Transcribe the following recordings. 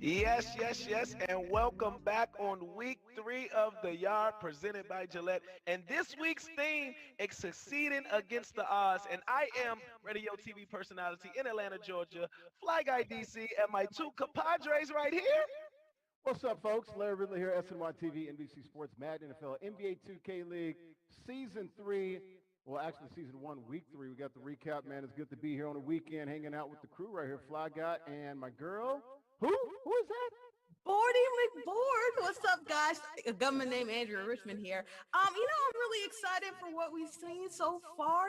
Yes, yes, yes, and welcome back on week 3 of The Yard presented by Gillette. And this week's theme is Succeeding Against the Odds. And I am radio TV personality in Atlanta, Georgia, Fly Guy DC, and my two compadres right here. What's up, folks? Larry Ridley here, SNY TV, NBC Sports, Madden NFL, NBA 2K League, Season 3. Well, actually, Season 1, Week 3. We got the recap, man. It's good to be here on the weekend, hanging out with the crew right here, Fly Guy and my girl. Who? Who is that? Bordy McBoard. What's up, guys? A government named Andrew Richmond here. I'm really excited for what we've seen so far.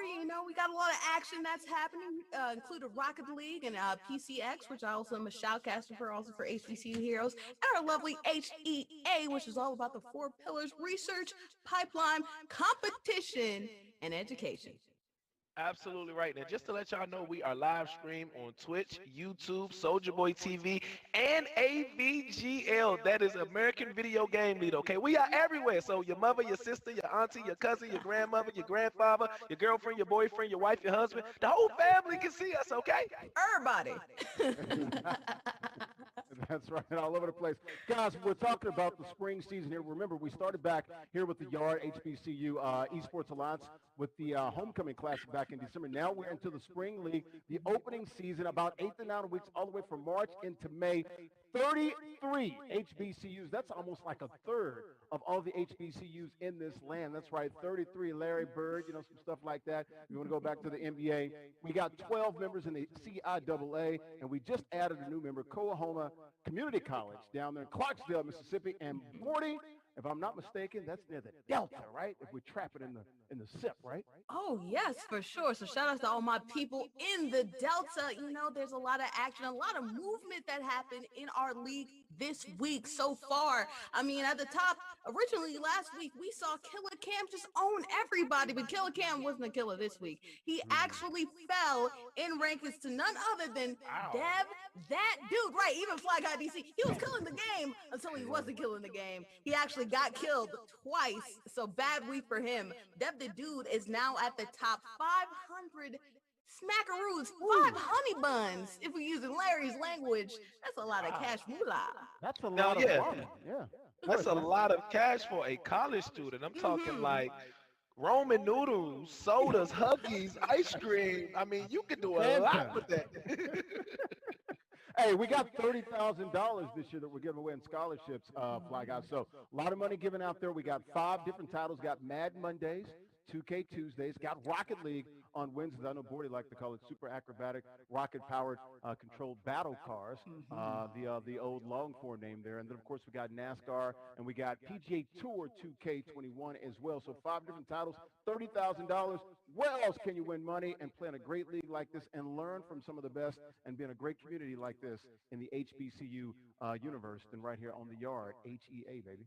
We got a lot of action that's happening, including Rocket League and PCX, which I also am a shoutcaster for, also for HBCU Heroes, and our lovely HEA, which is all about the 4 pillars: research, pipeline, competition, and education. Absolutely right. And just to let y'all know, we are live stream on Twitch, YouTube, Soldier Boy TV, and AVGL. That is American Video Game Leader. Okay, we are everywhere. So your mother, your sister, your auntie, your cousin, your grandmother, your grandfather, your girlfriend, your boyfriend, your wife, your husband, the whole family can see us. Okay. Everybody. That's right, all over the place. Guys, we're talking about the spring season here. Remember, we started back here with the Yard HBCU Esports Alliance with the homecoming classic back in December. Now we're into the spring league, the opening season, about 8 to 9 weeks, all the way from March into May. 33 HBCUs. That's almost like a third of all the HBCUs in this land. That's right, 33. Larry Bird, some stuff like that. If you want to go back to the NBA, we got 12 members in the CIAA, and we just added a new member, Coahoma Community College, down there in Clarksville, Mississippi. And Morty, if I'm not mistaken, that's near the Delta, right? If we trap it in the SIP, right? Oh, yes, for sure. So shout out to all my people in the Delta. There's a lot of action, a lot of movement that happened in our league this week so far. At the top, originally last week, we saw Killer Cam just own everybody, but Killer Cam wasn't a killer this week. He actually fell in rankings to none other than Dev, that dude, right? Even Fly Guy DC, he was killing the game until he wasn't killing the game. He actually got killed twice, so bad week for him. Dev the dude is now at the top 500 smackaroos, 5 honey buns. If we're using Larry's language, that's a lot of cash moolah. That's a Now, lot of yeah, money. Yeah. that's a lot of cash for a college student. I'm talking like Roman noodles, sodas, Huggies, ice cream. I mean, you can do a lot with that. Hey, we got $30,000 this year that we're giving away in scholarships, Fly Guys. So a lot of money given out there. We got 5 different titles. Got Mad Mondays, 2K Tuesdays, got Rocket League on Wednesdays. I know Bordy like to call it super acrobatic, rocket-powered, controlled battle cars, the old long-form name there. And then, of course, we got NASCAR, and we got PGA Tour 2K21 as well. So 5 different titles, $30,000. Where else can you win money and play in a great league like this and learn from some of the best and be in a great community like this in the HBCU universe than right here on the Yard, HEA, baby.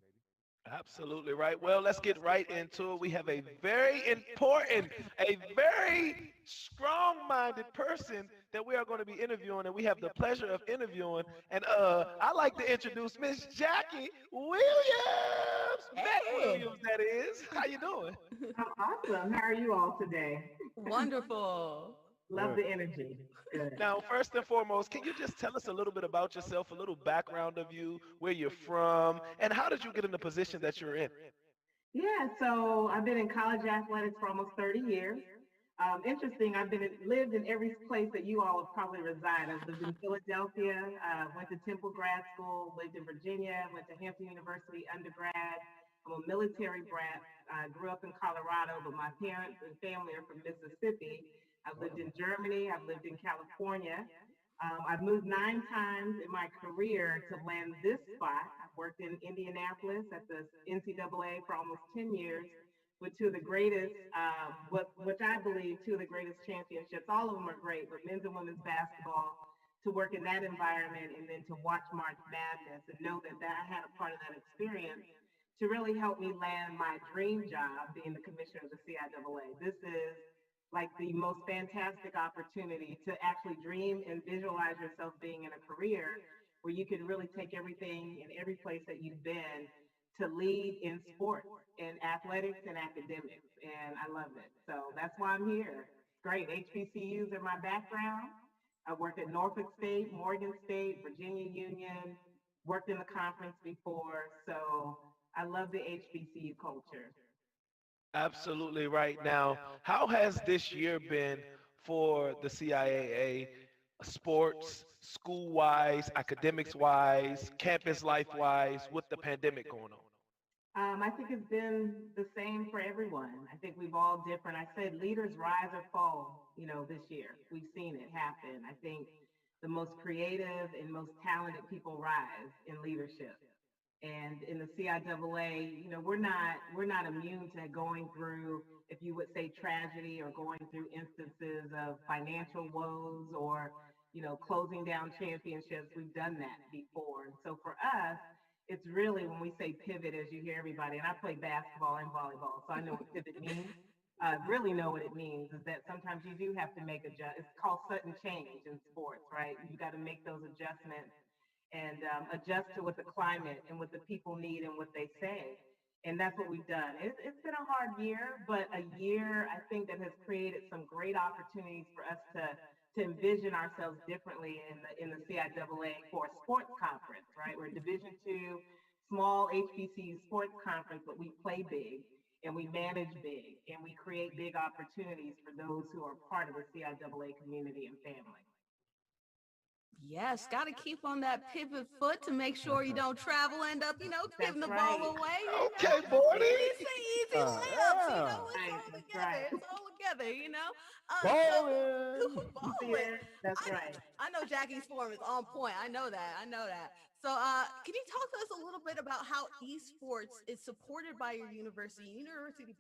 Absolutely right. Well, let's get right into it. We have a very important, a very strong-minded person that we are going to be interviewing, and we have the pleasure of interviewing. And I'd like to introduce Miss Jackie Williams, Matt Hey. Williams, that is. How you doing? I'm awesome. How are you all today? Wonderful. Love the energy. Good. Now, first and foremost, can you just tell us a little bit about yourself, a little background of you, where you're from, and how did you get in the position that you're in? Yeah, so I've been in college athletics for almost 30 years. Interesting, lived in every place that you all have probably reside. I've lived in Philadelphia, went to Temple grad school, lived in Virginia, went to Hampton University undergrad. I'm a military brat. I grew up in Colorado, but my parents and family are from Mississippi. I've lived in Germany. I've lived in California. I've moved 9 times in my career to land this spot. I've worked in Indianapolis at the NCAA for almost 10 years with 2 of the greatest, which I believe 2 of the greatest championships. All of them are great, but men's and women's basketball, to work in that environment and then to watch March Madness and know that I had a part of that experience to really help me land my dream job, being the commissioner of the CIAA. This is like the most fantastic opportunity to actually dream and visualize yourself being in a career where you can really take everything in every place that you've been to lead in sports and athletics and academics. And I love it. So that's why I'm here. Great. HBCUs are my background. I worked at Norfolk State, Morgan State, Virginia Union, worked in the conference before. So I love the HBCU culture. Absolutely right. Now, how has this year been for the CIAA, sports, school wise, academics wise, campus life wise, with the pandemic going on? I think it's been the same for everyone. I think we've all different. I said leaders rise or fall, this year. We've seen it happen. I think the most creative and most talented people rise in leadership. And in the CIAA, we're not immune to going through, if you would say, tragedy or going through instances of financial woes or closing down championships. We've done that before, and so for us, it's really when we say pivot, as you hear everybody, and I play basketball and volleyball, so I know what pivot means. Really know what it means is that sometimes you do have to make adjust. It's called sudden change in sports, right? You got to make those adjustments and adjust to what the climate and what the people need and what they say. And that's what we've done. It's been a hard year, but a year I think that has created some great opportunities for us to envision ourselves differently in the CIAA for a sports conference, right? We're a Division II small HBCU sports conference, but we play big and we manage big and we create big opportunities for those who are part of the CIAA community and family. Yes, got to keep on that pivot foot to make sure you don't travel, end up, That's giving the ball right. away. Okay, Bordy. Easy, easy layups, Yeah. it's Right. all That's together. right. It's all together. So Bowling. You see balling. that? That's I, right. I know Jackie's form is on point. I know that. I know that. So, can you talk to us a little bit about how esports is supported by your university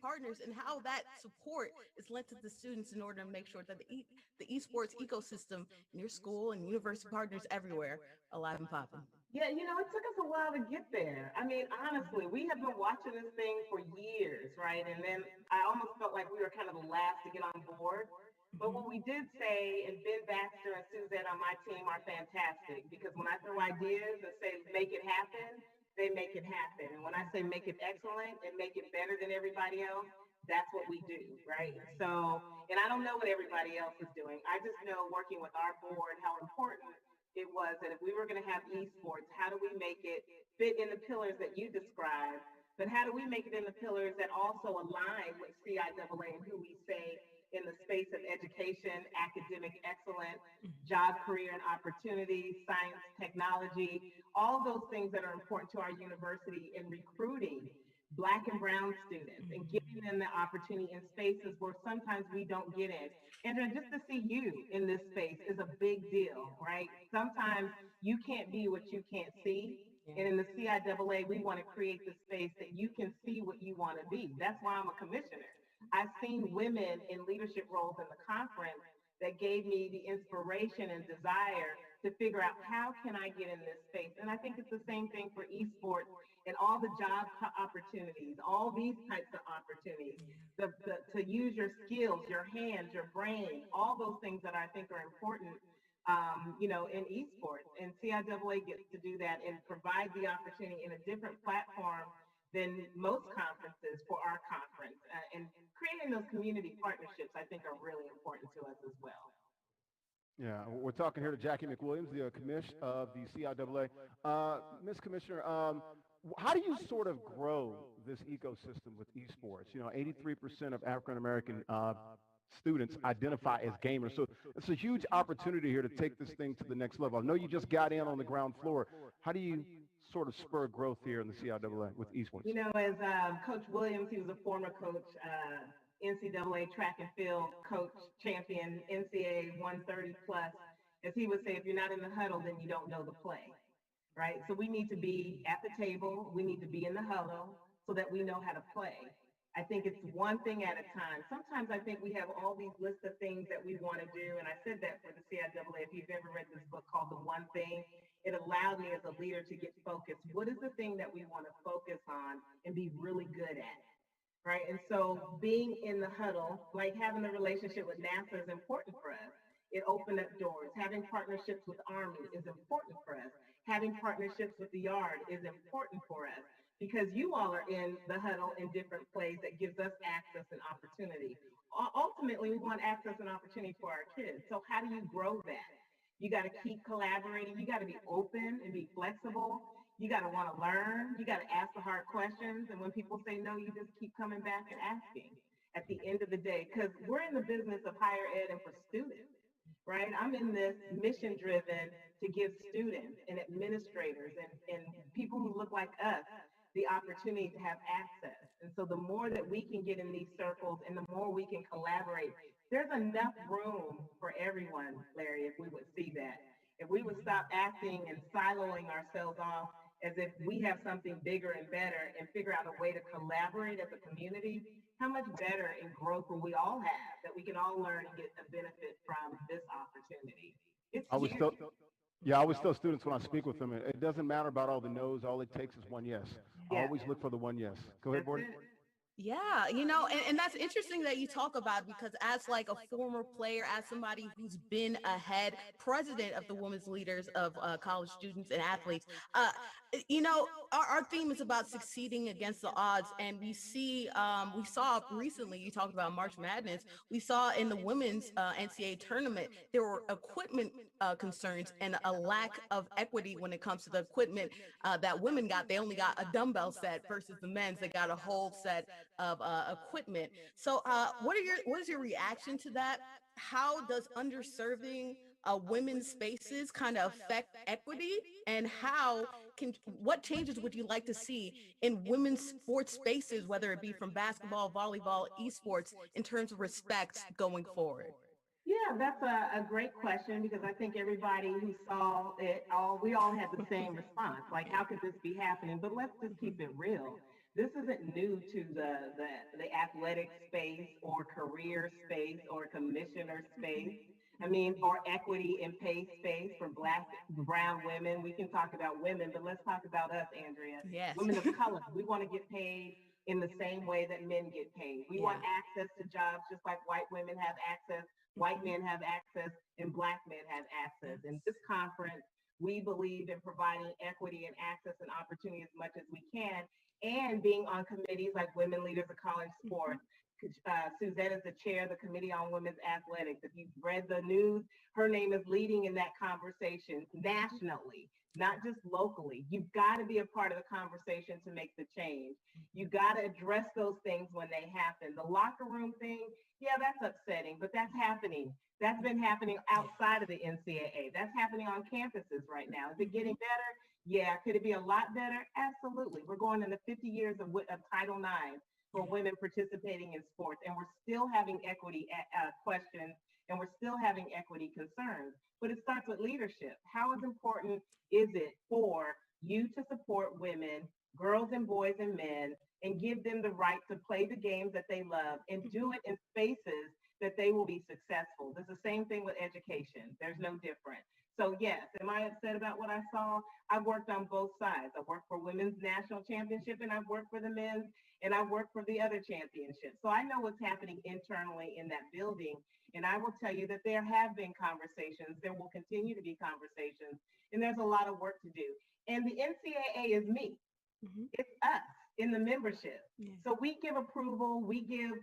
partners, and how that support is lent to the students in order to make sure that the esports ecosystem in your school and university partners everywhere alive and popping? Yeah, it took us a while to get there. I mean, honestly, we have been watching this thing for years, right? And then I almost felt like we were kind of the last to get on board. But what we did say, and Ben Baxter and Suzanne on my team are fantastic because when I throw ideas and say make it happen, they make it happen. And when I say make it excellent and make it better than everybody else, that's what we do, right? So, and I don't know what everybody else is doing. I just know working with our board how important it was that if we were going to have esports, how do we make it fit in the pillars that you described? But how do we make it in the pillars that also align with CIAA and who we say in the space of education, academic excellence, job, career, and opportunities, science, technology, all of those things that are important to our university in recruiting Black and Brown students and giving them the opportunity in spaces where sometimes we don't get in. And then just to see you in this space is a big deal, right? Sometimes you can't be what you can't see. And in the CIAA, we want to create the space that you can see what you want to be. That's why I'm a commissioner. I've seen women in leadership roles in the conference that gave me the inspiration and desire to figure out how can I get in this space. And I think it's the same thing for esports and all the job opportunities, all these types of opportunities, to use your skills, your hands, your brain, all those things that I think are important, in esports. And CIAA gets to do that and provide the opportunity in a different platform than most conferences for our conference. And creating those community partnerships, I think, are really important to us as well. Yeah, we're talking here to Jackie McWilliams, the commish of the CIAA. Ms. Commissioner, how do you sort of grow this ecosystem with esports? 83% of African American students identify as gamers, so it's a huge opportunity here to take this thing to the next level. I know you just got in on the ground floor. How do you sort of spur growth here in the CIAA with esports? As Coach Williams, he was a former coach, NCAA track and field coach, champion, NCAA 130 plus. As he would say, if you're not in the huddle, then you don't know the play, right? So we need to be at the table. We need to be in the huddle so that we know how to play. I think it's one thing at a time. Sometimes I think we have all these lists of things that we want to do. And I said that for the CIAA. If you've ever read this book called The One Thing, it allowed me as a leader to get focused. What is the thing that we want to focus on and be really good at? Right. And so being in the huddle, like having the relationship with NASA is important for us. It opened up doors. Having partnerships with Army is important for us. Having partnerships with the Yard is important for us because you all are in the huddle in different plays that gives us access and opportunity. Ultimately, we want access and opportunity for our kids. So how do you grow that? You got to keep collaborating. You got to be open and be flexible. You got to want to learn. You got to ask the hard questions. And when people say no, you just keep coming back and asking at the end of the day, because we're in the business of higher ed and for students, right? I'm in this mission driven to give students and administrators and people who look like us the opportunity to have access. And so the more that we can get in these circles and the more we can collaborate, there's enough room for everyone, Larry, if we would see that. If we would stop acting and siloing ourselves off as if we have something bigger and better and figure out a way to collaborate as a community, how much better and growth will we all have that we can all learn and get a benefit from this opportunity? It's I was huge. still, yeah, I always tell students when I speak with them, it doesn't matter about all the no's. All it takes is one yes. I Yes, always look for the one yes. Go ahead, that's Bordy. it. Yeah, and that's interesting that you talk about because as like a former player, as somebody who's been a head president of the women's leaders of college students and athletes, our theme is about succeeding against the odds. And we saw recently, you talked about March Madness, we saw in the women's NCAA tournament, there were equipment concerns and a lack of equity when it comes to the equipment that women got. They only got a dumbbell set versus the men's, they got a whole set of equipment. So what is your reaction to that? How does underserving women's spaces kind of affect equity, and what changes would you like to see in women's sports spaces, whether it be from basketball, volleyball, esports, in terms of respect going forward? Yeah, that's a great question because I think everybody who saw it all, we all had the same response. Like, how could this be happening? But let's just keep it real. This isn't new to the athletic space or career space or commissioner space. I mean, or equity and pay space for Black, brown women. We can talk about women, but let's talk about us, Andrea. Yes. Women of color, we want to get paid in the same way that men get paid. We Yeah. want access to jobs just like white women have access, white men have access, and Black men have access. In this conference, we believe in providing equity and access and opportunity as much as we can, and being on committees like Women Leaders of College Sports. Suzette is the chair of the Committee on Women's Athletics. If you've read the news, her name is leading in that conversation nationally, not just locally. You've got to be a part of the conversation to make the change. You got to address those things when they happen. The locker room thing, yeah, that's upsetting, but that's happening. That's been happening outside of the NCAA. That's happening on campuses right now. Is it getting better? Yeah. Could it be a lot better? Absolutely. We're going into 50 years of Title IX for women participating in sports, and we're still having equity questions, and we're still having equity concerns. But it starts with leadership. How is important is it for you to support women, girls and boys and men, and give them the right to play the games that they love and do it in spaces that they will be successful? It's the same thing with education. There's no different. So yes, am I upset about what I saw? I've worked on both sides. I've worked for women's national championship, and I've worked for the men's, and I've worked for the other championships. So I know what's happening internally in that building. And I will tell you that there have been conversations. There will continue to be conversations, and there's a lot of work to do. And the NCAA is me. Mhm. It's us in the membership. Yeah. So we give approval, we give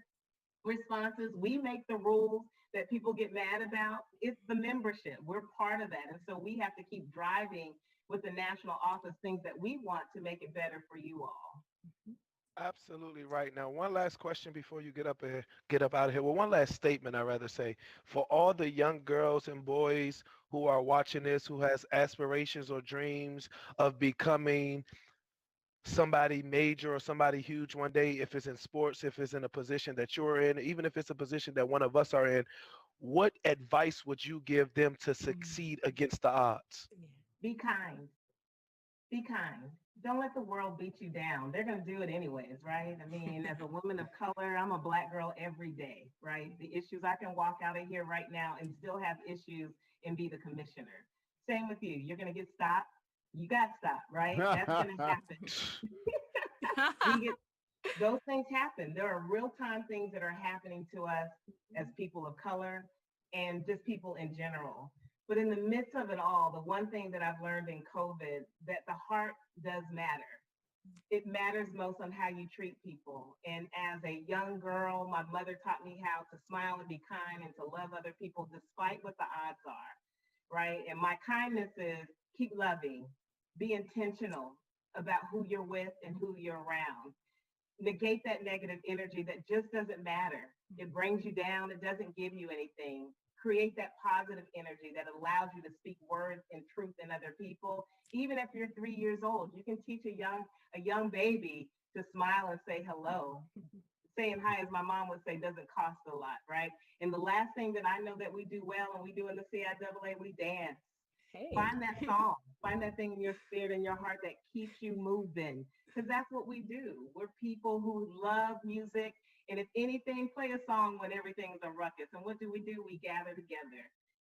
responses, we make the rules that people get mad about. It's the membership. We're part of that. And so we have to keep driving with the national office things that we want to make it better for you all. Absolutely right. Now, one last question before you get up out of here. Well, one last statement, I rather say, for all the young girls and boys who are watching this, who has aspirations or dreams of becoming somebody major or somebody huge one day, if it's in sports, if it's in a position that you're in, even if it's a position that one of us are in, what advice would you give them to succeed against the odds? Be kind. Be kind. Don't let the world beat you down. They're going to do it anyways, right? I mean, as a woman of color, I'm a Black girl every day, right? The issues, I can walk out of here right now and still have issues and be the commissioner. Same with you. You're going to get stopped. You got stopped, right? That's going to happen. We get those things happen. There are real-time things that are happening to us as people of color and just people in general. But in the midst of it all, the one thing that I've learned in COVID, that the heart does matter. It matters most on how you treat people. And as a young girl, my mother taught me how to smile and be kind and to love other people despite what the odds are. right? And my kindness is keep loving, be intentional about who you're with and who you're around. Negate that negative energy that just doesn't matter. It brings you down, it doesn't give you anything. Create that positive energy that allows you to speak words and truth in other people. Even if you're 3 years old, you can teach a young baby to smile and say hello. Saying hi, as my mom would say, doesn't cost a lot, right? And the last thing that I know that we do well and we do in the CIAA, we dance. Hey. Find that song, find that thing in your spirit and your heart that keeps you moving. Because that's what we do. We're people who love music. And if anything, play a song when everything's a ruckus. And what do? We gather together.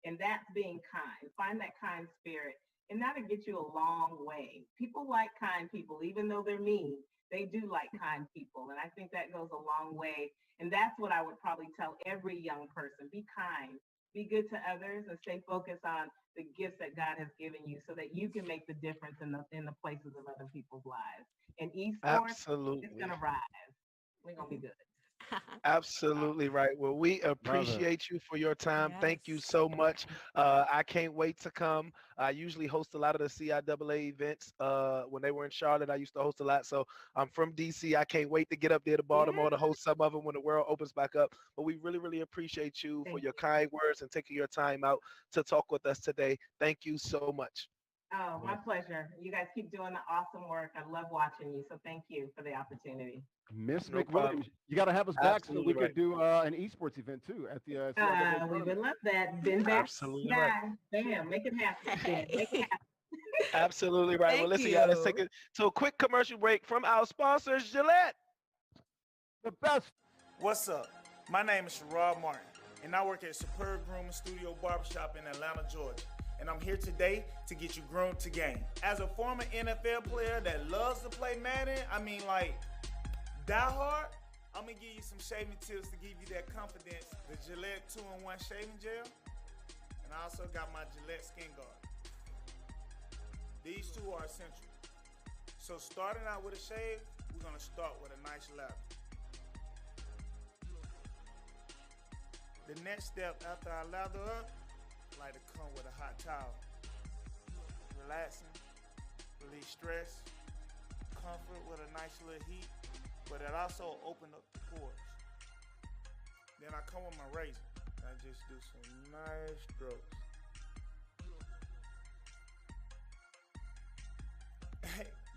And that's being kind. Find that kind spirit. And that'll get you a long way. People like kind people, even though they're mean. They do like kind people. And I think that goes a long way. And that's what I would probably tell every young person. Be kind, be good to others, and stay focused on the gifts that God has given you so that you can make the difference in the places of other people's lives. And esports, it's Absolutely. gonna rise. We're gonna be good. Absolutely right. Well, we Love it. appreciate you for your time. Thank you Yes. so much. I can't wait to come. I usually host a lot of the CIAA events. When they were in Charlotte, I used to host a lot. So I'm from DC. I can't wait to get up there to Yeah, Baltimore to host some of them when the world opens back up. But we really, really appreciate you for thank your you. kind words and taking your time out to talk with us today. Thank you so much. Oh, my Well, pleasure. You guys keep doing the awesome work. I love watching you. So thank you for the opportunity. Miss No problem. McWilliams, you got to have us back so we Absolutely could right. do an esports event too at the CIAA We would tournament. love that. Been back. Yes. Absolutely right. Yeah, bam, make it happen. Ben. Make it Hey. happen. Absolutely right. Well, Thank listen, y'all, let's take you. it to a quick commercial break from our sponsors, Gillette. The best. What's up? My name is Sherrod Martin, and I work at Superb Grooming Studio Barbershop in Atlanta, Georgia. And I'm here today to get you groomed to game. As a former NFL player that loves to play Madden, die hard, I'm gonna give you some shaving tips to give you that confidence. The Gillette 2-in-1 shaving gel, and I also got my Gillette Skin Guard. These two are essential. So starting out with a shave, we're gonna start with a nice lather. The next step after I lather up, I like to come with a hot towel. Relaxing, release stress, comfort with a nice little heat, but it also open up the pores. Then I come with my razor. I just do some nice strokes.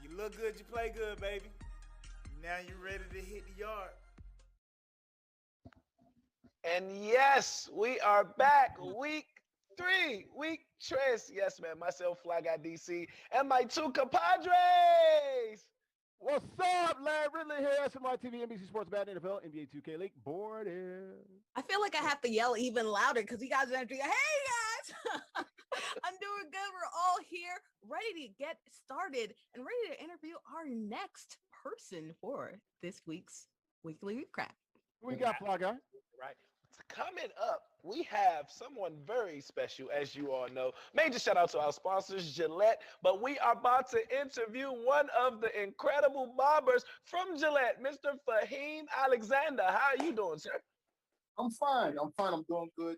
You look good, you play good, baby. Now you're ready to hit the yard. And yes, we are back. Week 3, week tres. Yes, man. Myself, Fly Guy DC, and my two compadres. What's up, Larry Ridley here, SMY TV, NBC Sports Bad NFL, NBA 2K League, board in. I feel like I have to yell even louder because you guys are entering. Hey guys, I'm doing good. We're all here, ready to get started and ready to interview our next person for this week's weekly recap. Who we got, Fly Guy? Right. Coming up, we have someone very special, as you all know. Major shout out to our sponsors, Gillette. But we are about to interview one of the incredible barbers from Gillette, Mr. Fahim Alexander. How are you doing, sir? I'm fine. I'm fine. I'm doing good.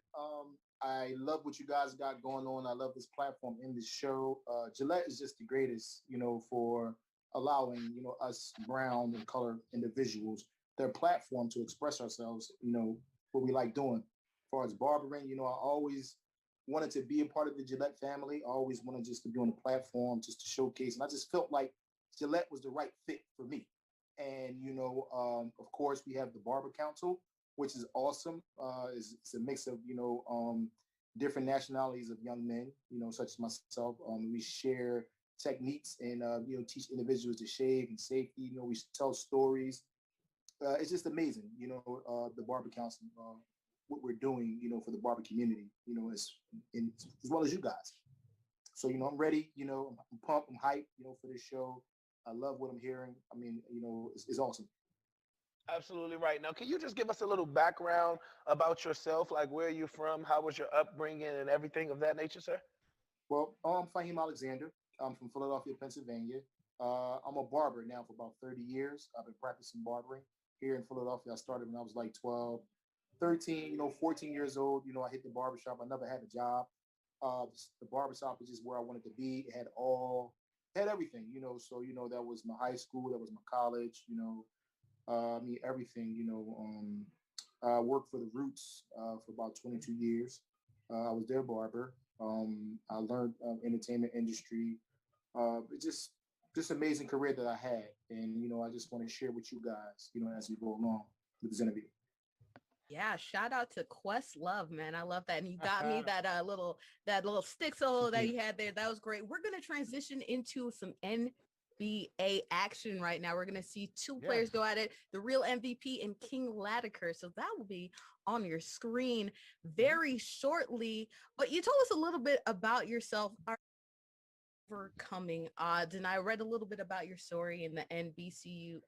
I love what you guys got going on. I love this platform in this show. Gillette is just the greatest, for allowing, us brown and color individuals their platform to express ourselves, what we like doing. As far as barbering, I always wanted to be a part of the Gillette family. I always wanted just to be on the platform, just to showcase. And I just felt like Gillette was the right fit for me. And, of course, we have the Barber Council, which is awesome. It's a mix of, different nationalities of young men, such as myself. We share techniques and, teach individuals to shave and safety. We tell stories. It's just amazing, the Barber Council, what we're doing, for the barber community, as well as you guys. So, I'm ready, I'm pumped, I'm hyped, for this show. I love what I'm hearing. It's awesome. Absolutely right. Now, can you just give us a little background about yourself? Like, where are you from? How was your upbringing and everything of that nature, sir? Well, I'm Fahim Alexander. I'm from Philadelphia, Pennsylvania. I'm a barber now for about 30 years. I've been practicing barbering here in Philadelphia. I started when I was like 12, 13, 14 years old. I hit the barbershop. I never had a job. The barbershop is just where I wanted to be. It had everything, So that was my high school, that was my college, I mean everything, I worked for the Roots for about 22 years. I was their barber. I learned entertainment industry. It's just amazing career that I had, and I just want to share with you guys, as we go along with this interview. Yeah, shout out to Questlove, man. I love that. And you got me that little stick solo that you had there. That was great. We're gonna transition into some NBA action right now. We're gonna see two players go at it, the real MVP and King Latiker. So that will be on your screen very shortly. But you told us a little bit about yourself. Overcoming odds, and I read a little bit about your story in the NBCU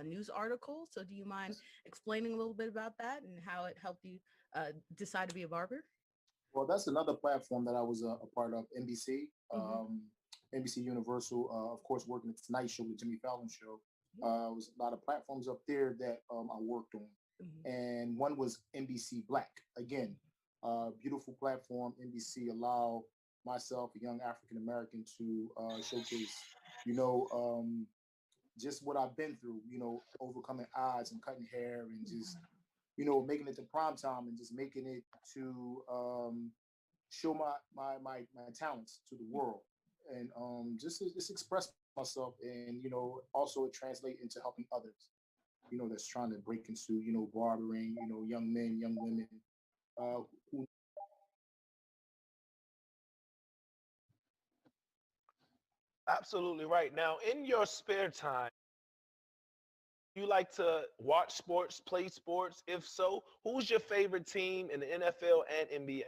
news article. So do you mind explaining a little bit about that and how it helped you decide to be a barber? Well, that's another platform that I was a part of, NBC, NBC Universal, of course, working at the Tonight Show, the Jimmy Fallon show. Was a lot of platforms up there that I worked on. And one was NBC Black. Again, beautiful platform. NBC allow myself, a young African American, to showcase, just what I've been through, overcoming odds and cutting hair and just, making it to prime time and just making it to show my talents to the world and just express myself and, also translate into helping others, that's trying to break into, barbering, young men, young women who. Absolutely right. Now, in your spare time, you like to watch sports, play sports? If so, who's your favorite team in the NFL and NBA?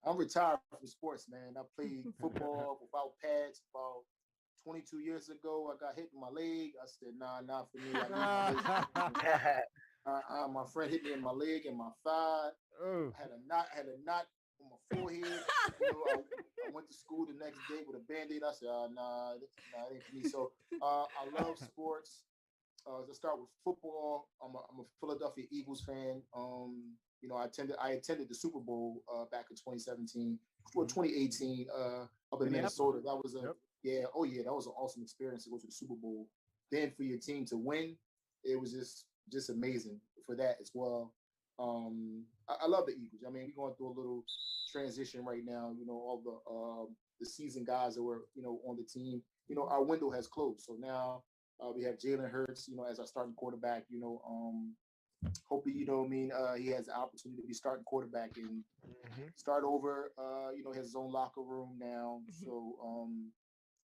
I'm retired from sports, man. I played football without pads about 22 years ago. I got hit in my leg. I said, nah, not for me. I need my legs. My friend hit me in my leg and my thigh. I had a knot on my forehead. I went to school the next day with a Band-Aid. I said, nah, it ain't for me. So I love sports. Let's start with football. I'm a Philadelphia Eagles fan. I attended the Super Bowl back in 2017 or 2018 up in Minnesota. That was that was an awesome experience to go to the Super Bowl. Then for your team to win, it was just amazing for that as well. I love the Eagles. I mean, we're going through a little transition right now. All the seasoned guys that were on the team. Our window has closed, so now we have Jalen Hurts. As our starting quarterback. Hopefully, he has the opportunity to be starting quarterback and start over. He has his own locker room now, so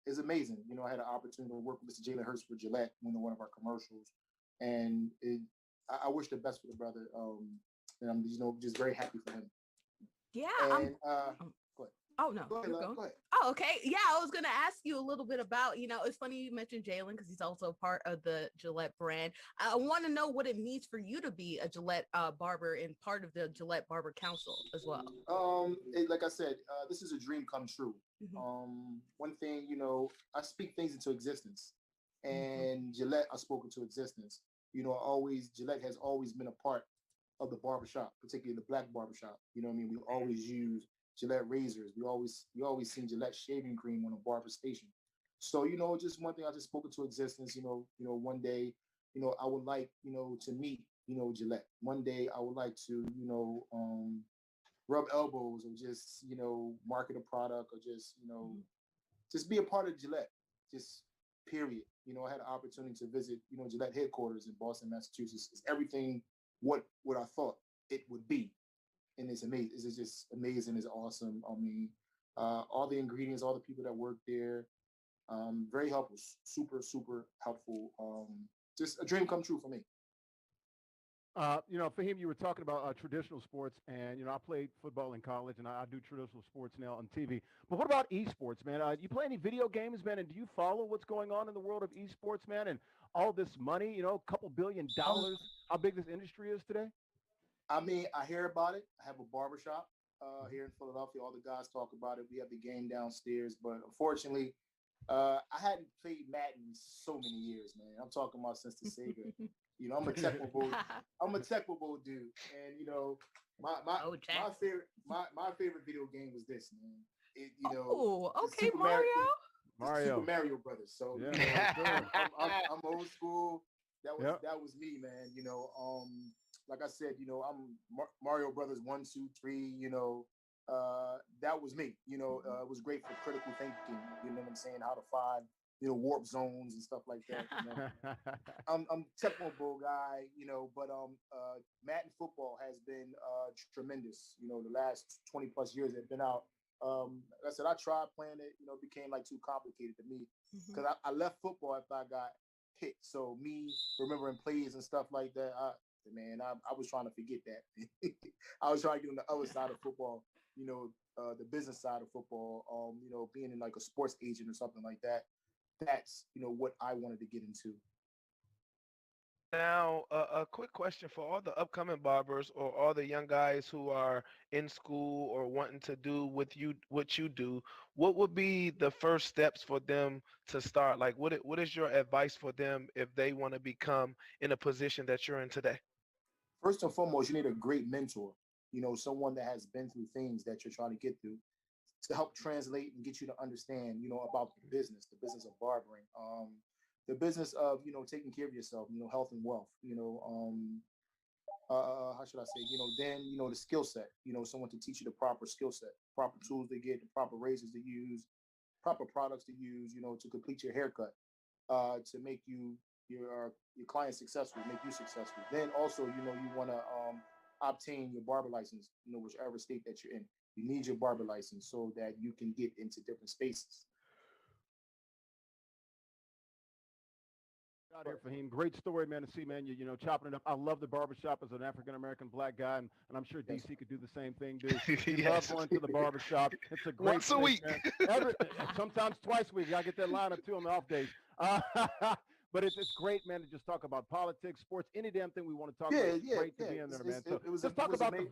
it's amazing. I had an opportunity to work with Mr. Jalen Hurts for Gillette, one of our commercials, and I wish the best for the brother. And I'm just very happy for him. Yeah. And go ahead. Oh, no. Go ahead. Oh, okay. Yeah, I was going to ask you a little bit about, it's funny you mentioned Jalen because he's also part of the Gillette brand. I want to know what it means for you to be a Gillette barber and part of the Gillette Barber Council as well. Like I said, this is a dream come true. One thing, I speak things into existence, and Gillette I spoke into existence. Gillette has always been a part of the barbershop, particularly the black barbershop. We always use Gillette razors. We always seen Gillette shaving cream on a barber station. So, just one thing I just spoke into existence, one day, I would like, to meet, Gillette. One day I would like to, rub elbows or just, market a product or just be a part of Gillette, just period. I had an opportunity to visit, Gillette headquarters in Boston, Massachusetts. It's everything what I thought it would be. And it's amazing. It's just amazing. It's awesome. I mean, all the ingredients, all the people that work there, very helpful, super, super helpful. Just a dream come true for me. Fahim, you were talking about traditional sports, and I played football in college, and I do traditional sports now on TV. But what about esports, man? You play any video games, man? And do you follow what's going on in the world of esports, man? And all this money, a couple $1 billion, how big this industry is today? I mean, I hear about it. I have a barbershop here in Philadelphia. All the guys talk about it. We have the game downstairs, but unfortunately, I hadn't played Madden in so many years, man. I'm talking about since the Sega. You know, I'm a Tecmo Bowl dude, and you know, Oh, my Jackson. favorite my favorite video game was this, man. It, you know, Oh, the okay, Super Mario, Mario. the Super Mario. Mario Brothers. So Yeah, you know, for sure. I'm old school. Yep. That was me, man. You know, like I said, you know, I'm Mario Brothers 1, 2, 3. You know, that was me. You know, it was great for critical thinking. You know what I'm saying? How to find warp zones and stuff like that. You know, I'm Tecmo Bowl guy. You know, but Madden football has been tremendous. You know, the last 20 plus years it's been out. Like I said, I tried playing it. You know, it became like too complicated to me Mhm. because I left football after I got hit. So me remembering plays and stuff like that, I was trying to forget that. I was trying to get on the other side of football. You know, the business side of football. You know, being in like a sports agent or something like that. That's what I wanted to get into. Now, a quick question for all the upcoming barbers or all the young guys who are in school or wanting to do with you what you do. What would be the first steps for them to start? Like, what is your advice for them if they want to become in a position that you're in today? First and foremost, you need a great mentor. You know, someone that has been through things that you're trying to get through to help translate and get you to understand, about the business of barbering, the business of, taking care of yourself, health and wealth, how should I say, then, the skill set, someone to teach you the proper skill set, proper tools to get, the proper razors to use, proper products to use, to complete your haircut, to make your client successful, make you successful. Then also, you want to obtain your barber license, whichever state that you're in. You need your barber license so that you can get into different spaces. Out here, Fahim. Great story, man, to see, man. You know, chopping it up. I love the barbershop as an African American black guy, and I'm sure Yes. DC could do the same thing, dude. We love Yes, going to the barbershop. It's a great once a place, week. man. Every sometimes twice a week. I get that lineup too on the off days. But it's great, man, to just talk about politics, sports, any damn thing we want to talk about. Yeah, It's yeah, great to yeah. be in there, man. So It was let's it talk was about the amazing.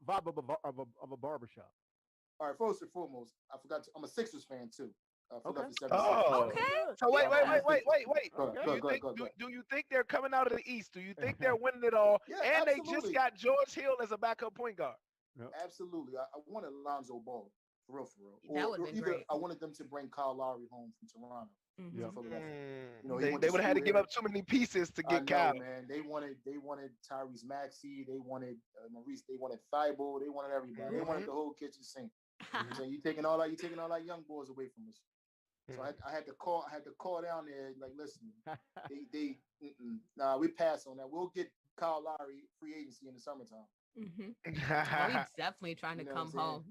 vibe of a barbershop. All right, first and foremost, I forgot I'm a Sixers fan too. Okay. Philadelphia 76ers. Oh, Okay. so wait, wait, I'm a wait, Yeah. wait, Sixers. wait, wait. Go ahead, Okay. Do go you ahead, go ahead, think go ahead. do, Go ahead. do you think they're coming out of the East? Do you think they're winning it all? Yeah, And they just absolutely. got George Hill as a backup point guard. Yep. Absolutely. I wanted Lonzo Ball, for real, for real. That would Or have been either great. I wanted them to bring Kyle Lowry home from Toronto, Yep. Hmm. Philadelphia. He They went they to would have had school to give here. up too many pieces to I get know, Cal. man. They wanted Tyrese Maxey. They wanted Maurice. They wanted Thibault. They wanted everybody. They wanted Hmm the whole kitchen sink. Hmm. So you taking all that young boys away from us. So I had to call. I had to call down there. Like, listen, nah, we pass on that. We'll get Kyle Lowry free agency in the summertime. Hmm. Oh, hmm he's definitely trying to You know what I'm come saying?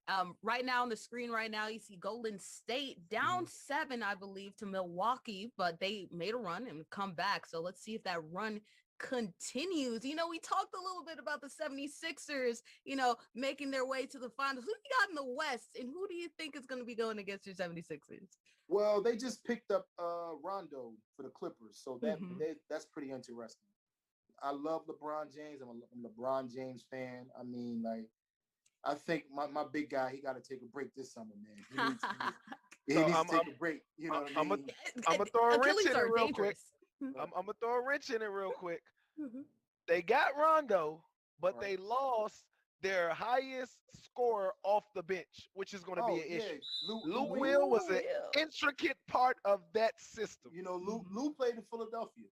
home. Right now on the screen, right now you see Golden State down 7, I believe, to Milwaukee, but they made a run and come back. So let's see if that run continues. You know, we talked a little bit about the 76ers, making their way to the finals. Who do you got in the West, and who do you think is going to be going against your 76ers? Well, they just picked up Rondo for the Clippers, so Hmm. that's pretty interesting. I love LeBron James. I'm a LeBron James fan. I mean, like, I think my big guy, he got to take a break this summer, man. He So needs to take a break. You know what I I'm a mean? I'm gonna throw a wrench Achilles in it are real quick. dangerous. I'm gonna throw a wrench in it real quick. Mhm. They got Rondo, but Right. they lost their highest scorer off the bench, which is going to be Oh an yeah, issue. Lou Lou Will. Will was Ooh, an Will. intricate part of that system. Mhm. Lou played in Philadelphia.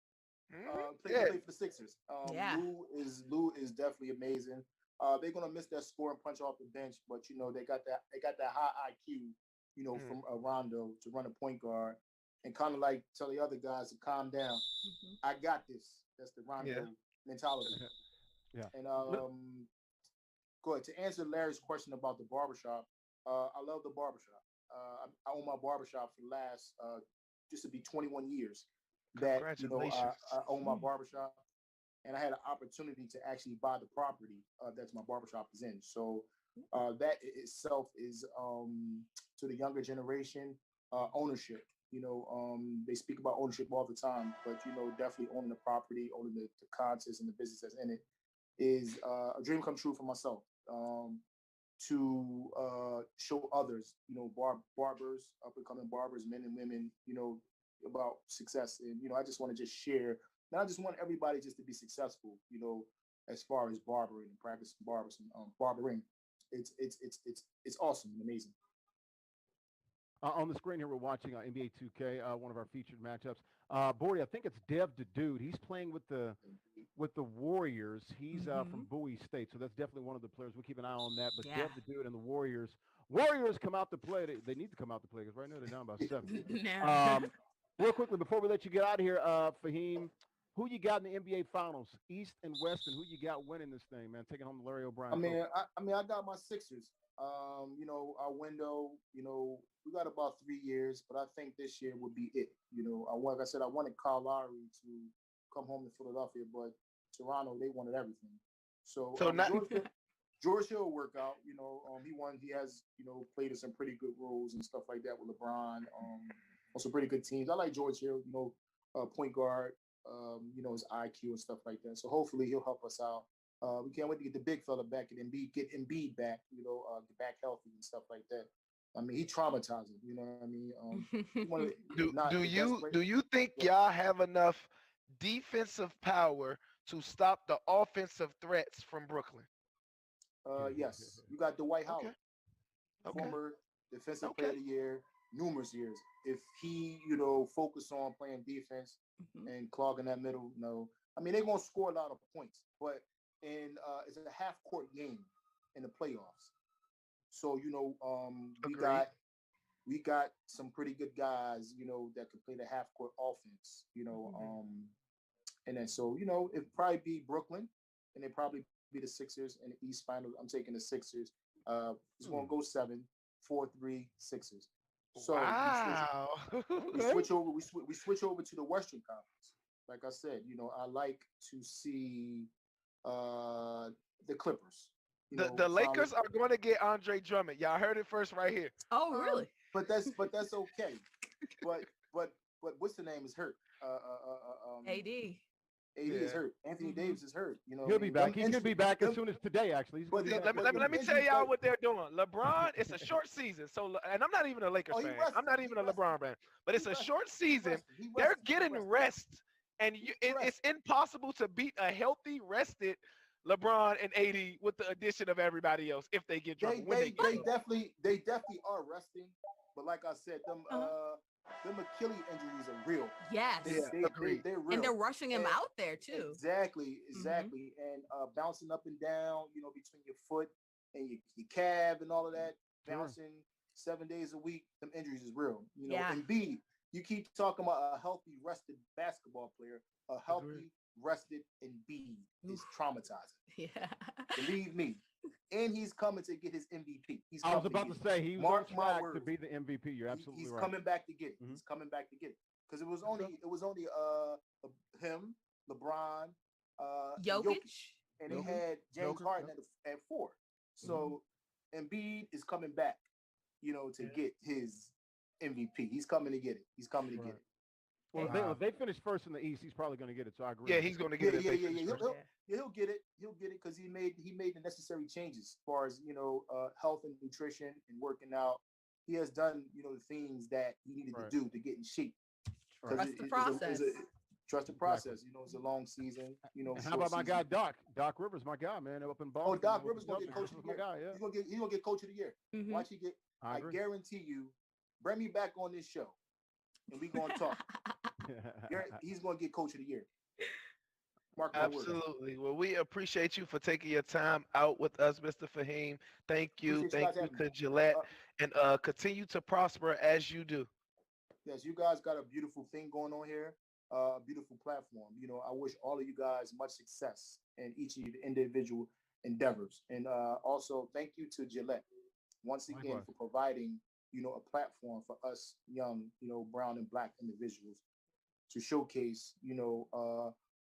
He Yeah. played for the Sixers. Yeah. Lou is definitely amazing. They're gonna miss that score and punch off the bench, but they got that high IQ, Mm. from Rondo to run a point guard and kind of like tell the other guys to calm down. Mhm. I got this. That's the Yeah. Rondo mentality. Yeah. And Li- go ahead to answer Larry's question about the barbershop. I love the barbershop. I own my barbershop for the last just to be 21 years. That Congratulations. I own my Mm. barbershop, and I had an opportunity to actually buy the property that's my barbershop is in. So that itself is to the younger generation ownership. They speak about ownership all the time, but definitely owning the property, owning the contents and the business that's in it is a dream come true for myself. to show others, barbers, up and coming barbers, men and women, about success. And I just want to just share. And I just want everybody just to be successful, as far as barbering and practicing barbers and barbering. It's awesome and amazing. On the screen here, we're watching NBA 2K, one of our featured matchups. Bordy, I think it's Dev the Dude. He's playing with the Warriors. He's from Bowie State, so that's definitely one of the players. We'll keep an eye on that. But Yeah. Dev the Dude and the Warriors come out to play. They need to come out to play because right now they're down by 7. Real quickly, before we let you get out of here, Fahim, who you got in the NBA Finals, East and West, and who you got winning this thing, man, taking home the Larry O'Brien? I got my Sixers. Our window, we got about 3 years, but I think this year would be it. Like I said, I wanted Kyle Lowry to come home to Philadelphia, but Toronto, they wanted everything. So George Hill will work out. He won. He has, played in some pretty good roles and stuff like that with LeBron. Also pretty good teams. I like George Hill, point guard, his IQ and stuff like that. So hopefully he'll help us out. We can't wait to get the big fella back and get Embiid back, get back healthy and stuff like that. I mean, he traumatized him, you know what I mean? Do you think y'all have enough defensive power to stop the offensive threats from Brooklyn? Yes. You got Dwight Howard, Okay. former defensive player of the year, numerous years. If he, focus on playing defense and clogging that middle, I mean, they're going to score a lot of points, but it's a half court game in the playoffs. So, we got some pretty good guys, that can play the half court offense, and then so, it'd probably be Brooklyn and it'd probably be the Sixers in the East Finals. I'm taking the Sixers. It's going to go 7-4-3 Sixers. So wow. we switch over to the Western Conference. Like I said, I like to see the Clippers. The Lakers are going to get Andre Drummond. Y'all heard it first right here. Oh, really? But that's okay. But what's the name is hurt. AD. AD is hurt. Anthony Davis is hurt. He'll be back. He could be back as soon as today. Actually, let me tell y'all what they're doing. LeBron, it's a short season. So, and I'm not even a Lakers fan. I'm not even a LeBron fan. But it's a short season. They're getting rest, and it's impossible to beat a healthy, rested LeBron and AD with the addition of everybody else if they get drunk. They definitely are resting. But like I said, them Achilles injuries are real. Yes. They're real. And they're rushing him out there too. Exactly. And bouncing up and down, between your foot and your calf and all of that, bouncing 7 days a week, them injuries is real. And B, you keep talking about a healthy, rested basketball player, a healthy, rested Embiid is traumatizing. Yeah. Believe me. And he's coming to get his MVP. I was about to say he was on track to be the MVP. You're absolutely right. He's coming back to get it. He's coming back to get it. Because it was only him, LeBron, Jokic, and they had James Harden at 4. So Embiid is coming back, to get his MVP. He's coming to get it. Get it. Well, if they finish first in the East, he's probably going to get it. So I agree. Yeah, he's going to get it. He'll get it. He'll get it because he made the necessary changes as far as health and nutrition and working out. He has done the things that he needed to do to get in shape. Trust the process. Trust the process. It's a long season. How about my guy Doc? Doc Rivers, my guy, man, up in Boston. Oh, Doc Rivers gonna get coach of the year. He's gonna get coach of the year. Watch he get. I guarantee you. Bring me back on this show, and we gonna talk. He's gonna get coach of the year. Mark my Absolutely. Well, we appreciate you for taking your time out with us, Mr. Fahim. Thank you. Thank you to Gillette, and continue to prosper as you do. Yes, you guys got a beautiful thing going on here. A beautiful platform. I wish all of you guys much success in each of your individual endeavors. And also thank you to Gillette once again for providing, a platform for us young, brown and black individuals to showcase,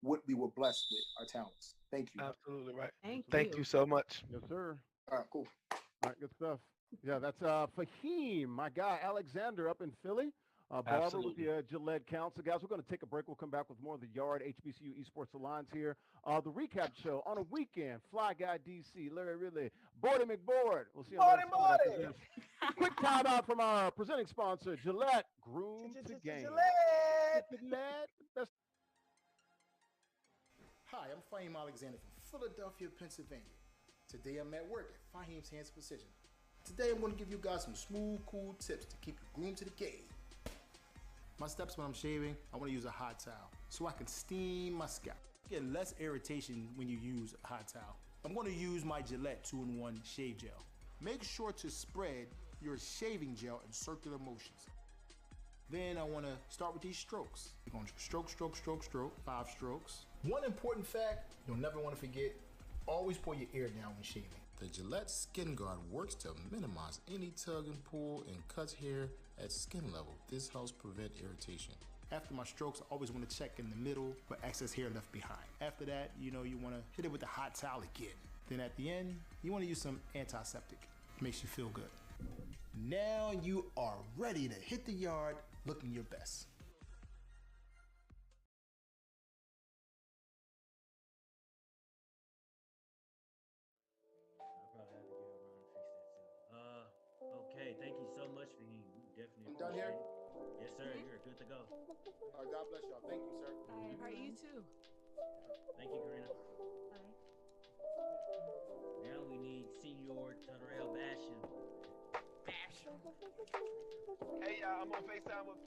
what we were blessed with, our talents. Thank you. Absolutely right. Thank you so much. Yes, sir. All right, cool. All right, good stuff. Yeah, that's Fahim, my guy Alexander up in Philly. Barber with Absolutely. the Gillette Council. Guys, we're going to take a break. We'll come back with more of the Yard HBCU Esports Alliance here. The recap show on a weekend. Fly Guy DC, Larry Ridley, Bordy McBoard. We'll see you on the other side after this. Quick time out from our presenting sponsor, Gillette, Groom to Game. Gillette. Best. Hi, I'm Fahim Alexander from Philadelphia, Pennsylvania. Today I'm at work at Fahim's Hands Precision. Today I'm going to give you guys some smooth, cool tips to keep your groom to the game. My steps when I'm shaving, I want to use a hot towel so I can steam my scalp. Get less irritation when you use a hot towel. I'm going to use my Gillette 2-in-1 shave gel. Make sure to spread your shaving gel in circular motions. Then I want to start with these strokes. You're going to stroke, stroke, stroke, stroke, 5 strokes. One important fact you'll never want to forget, always pull your ear down when shaving. The Gillette Skin Guard works to minimize any tug and pull and cuts hair at skin level. This helps prevent irritation. After my strokes, I always want to check in the middle for excess hair left behind. After that, you want to hit it with the hot towel again. Then at the end, you want to use some antiseptic. It makes you feel good. Now you are ready to hit the yard looking your best. Okay, thank you so much, Fahim. We definitely I'm done here. appreciate it. Yes, sir. You're good to go. All right, God bless y'all. Thank you, sir. All right, you too. Thank you, Karina. Now we need Senor Terrell Basham. Hey, y'all, I'm on FaceTime with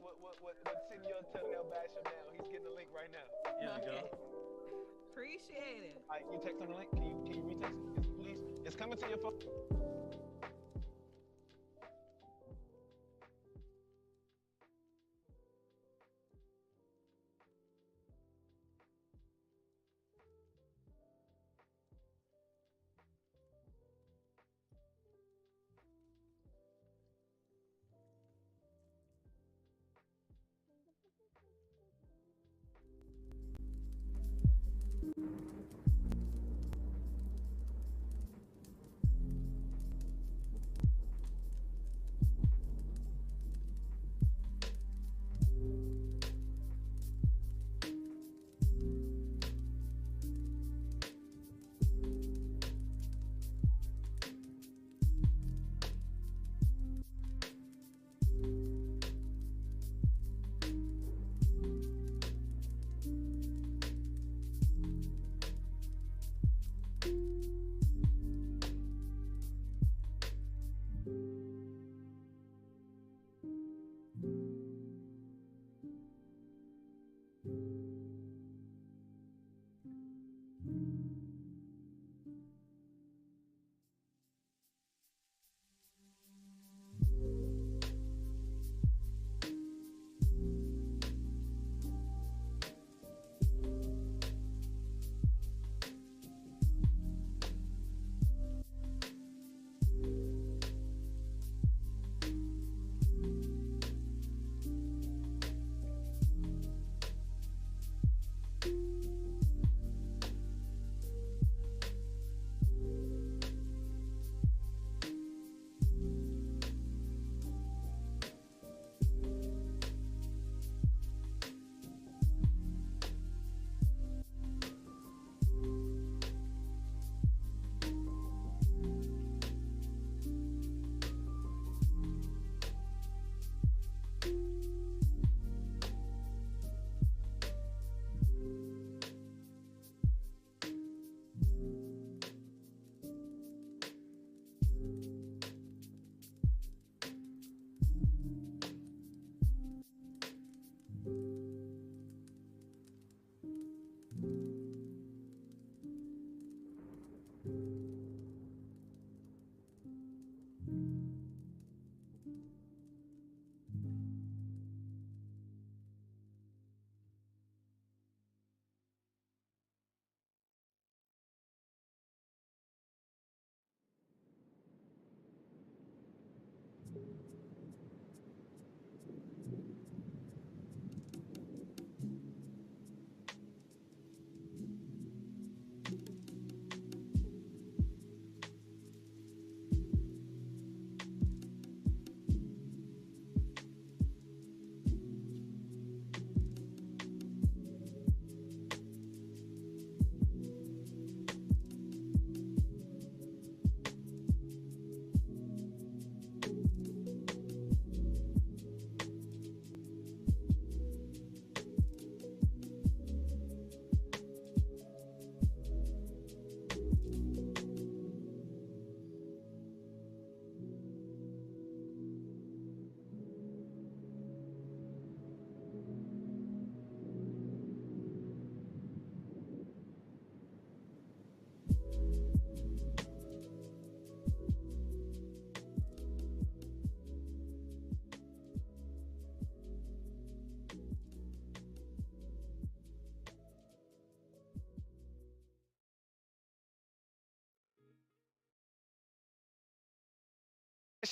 Senor Terrell Basham now. He's getting the link right now. There we go. Appreciate it. All right, you text him the link? Can you retext it, please? It's coming to your phone.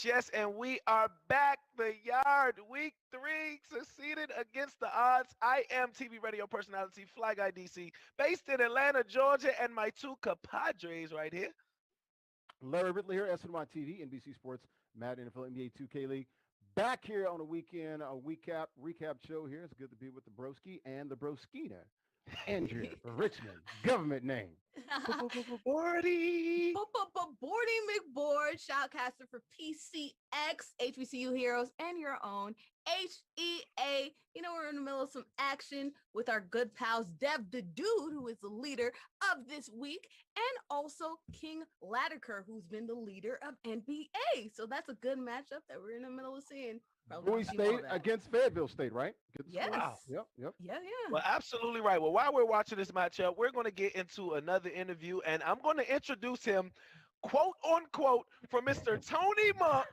Yes, and we are back. The Yard, week 3, succeeded against the odds. I am TV radio personality Fly Guy DC, based in Atlanta, Georgia, and my two compadres right here. Larry Ridley here, SNY TV, NBC Sports, Madden NFL NBA 2K League. Back here on a weekend, a recap show here. It's good to be with the Broski and the Broskina. Andrea Richmond, government name. Bordy. Boarding McBoard, shoutcaster for PCX, HBCU Heroes, and your own HEA. You know, we're in the middle of some action with our good pals, Dev the Dude, who is the leader of this week, and also King Latiker, who's been the leader of NBA. So that's a good matchup that we're in the middle of seeing. Bowie State against Fayetteville State, right? Yes. Wow. Yep. Yeah. Well, absolutely right. Well, while we're watching this matchup, we're going to get into another interview, and I'm going to introduce him, quote unquote, from Mr. Tony Monk,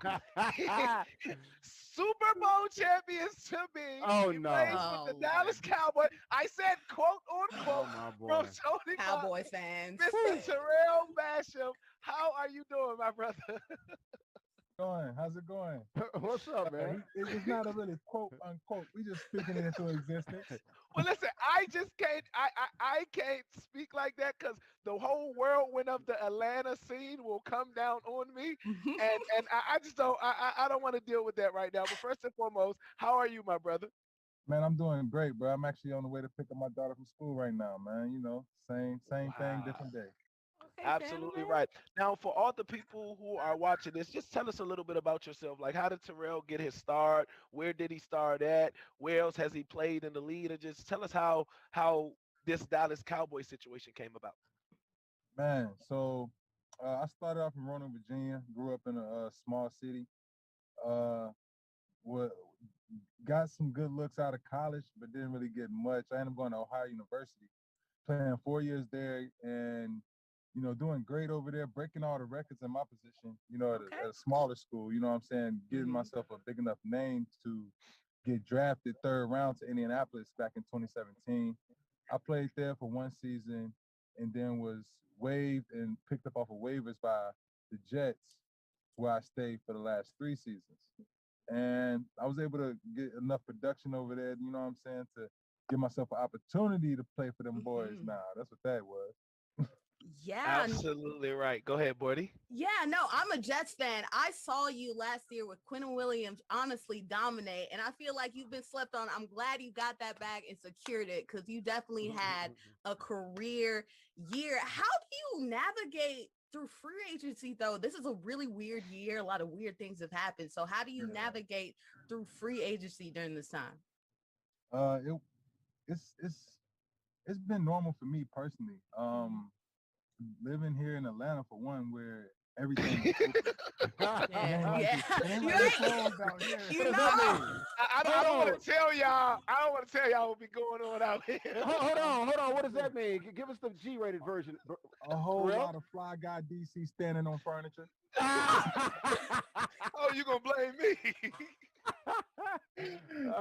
Super Bowl champions to be. Oh, He no. plays with the Dallas Cowboys. I said quote unquote my boy. from Tony Cowboy Monk. fans. Mr. Terrell Basham, how are you doing, my brother? How's it going? What's up, man? It's not a really quote unquote. We just speaking it into existence. Well, listen, I just can't. I can't speak like that because the whole whirlwind of the Atlanta scene will come down on me, and I just don't. I don't want to deal with that right now. But first and foremost, how are you, my brother? Man, I'm doing great, bro. I'm actually on the way to pick up my daughter from school right now, man. You know, same thing, different day. Absolutely right. Now, for all the people who are watching this, just tell us a little bit about yourself. Like, how did Terrell get his start? Where did he start at? Where else has he played in the league? And just tell us how this Dallas Cowboy situation came about. Man, so I started off in Roanoke, Virginia. Grew up in a small city. What got some good looks out of college, but didn't really get much. I ended up going to Ohio University, playing 4 years there, and you know, doing great over there, breaking all the records in my position, you know, at a smaller school, you know what I'm saying, getting myself a big enough name to get drafted 3rd round to Indianapolis back in 2017. I played there for 1 season and then was waived and picked up off of waivers by the Jets, where I stayed for the last 3 seasons. And I was able to get enough production over there, you know what I'm saying, to give myself an opportunity to play for them boys. Nah, that's what that was. Yeah. Absolutely right. Go ahead, Bordy. Yeah, no, I'm a Jets fan. I saw you last year with Quinnen Williams honestly dominate, and I feel like you've been slept on. I'm glad you got that bag and secured it because you definitely had a career year. How do you navigate through free agency, though? This is a really weird year. A lot of weird things have happened. So how do you navigate through free agency during this time? It's been normal for me personally. Living here in Atlanta, for one, where everything is open. I don't want to tell y'all. I don't want to tell y'all what be going on out here. Hold on. What does that mean? Give us the G-rated version. A whole lot of Fly Guy DC standing on furniture. Oh, you gonna blame me?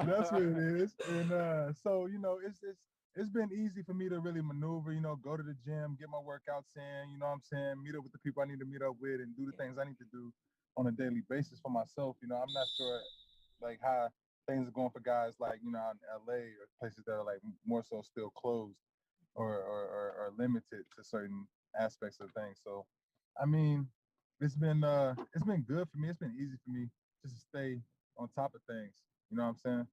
That's what it is. And so, you know, it's been easy for me to really maneuver, you know, go to the gym, get my workouts in, you know what I'm saying, meet up with the people I need to meet up with and do the things I need to do on a daily basis for myself. You know, I'm not sure like how things are going for guys like, you know, out in LA or places that are like more so still closed or limited to certain aspects of things. So, I mean, it's been good for me. It's been easy for me just to stay on top of things. You know what I'm saying?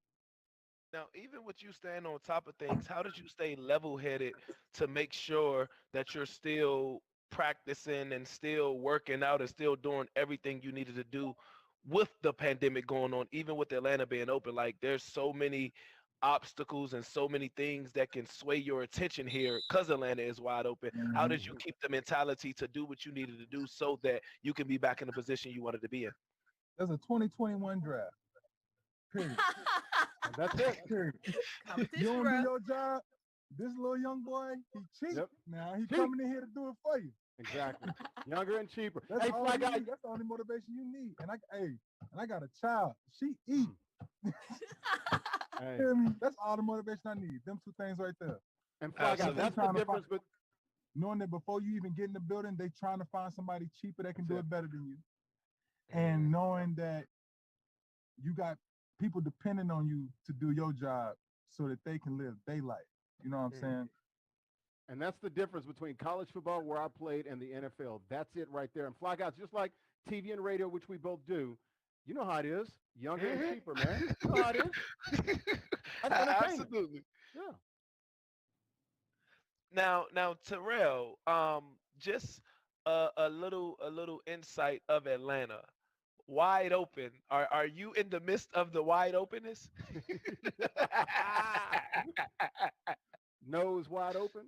Now, even with you staying on top of things, how did you stay level-headed to make sure that you're still practicing and still working out and still doing everything you needed to do with the pandemic going on, even with Atlanta being open? Like, there's so many obstacles and so many things that can sway your attention here because Atlanta is wide open. How did you keep the mentality to do what you needed to do so that you can be back in the position you wanted to be in? There's a 2021 draft. Period. That's it. Period. You don't do your job. This little young boy, he cheap. Yep. Now he coming in here to do it for you. Exactly. Younger and cheaper. That's Hey, all Fly you Guy. need. That's the only motivation you need. And I got a child. She eat. Hey. Hear me? That's all the motivation I need. Them 2 things right there. And Fly Guy, that's the difference. But knowing that before you even get in the building, they trying to find somebody cheaper that can do it better than you. and knowing that you got people depending on you to do your job so that they can live their life. You know what I'm saying? And that's the difference between college football, where I played, and the NFL. That's it right there. And Fly Guys, just like TV and radio, which we both do, you know how it is. Younger and cheaper, man. You know how it is. That's entertainment. Absolutely. Yeah. Now, Terrell, just a little insight of Atlanta. Wide open. Are you in the midst of the wide openness? Nose wide open.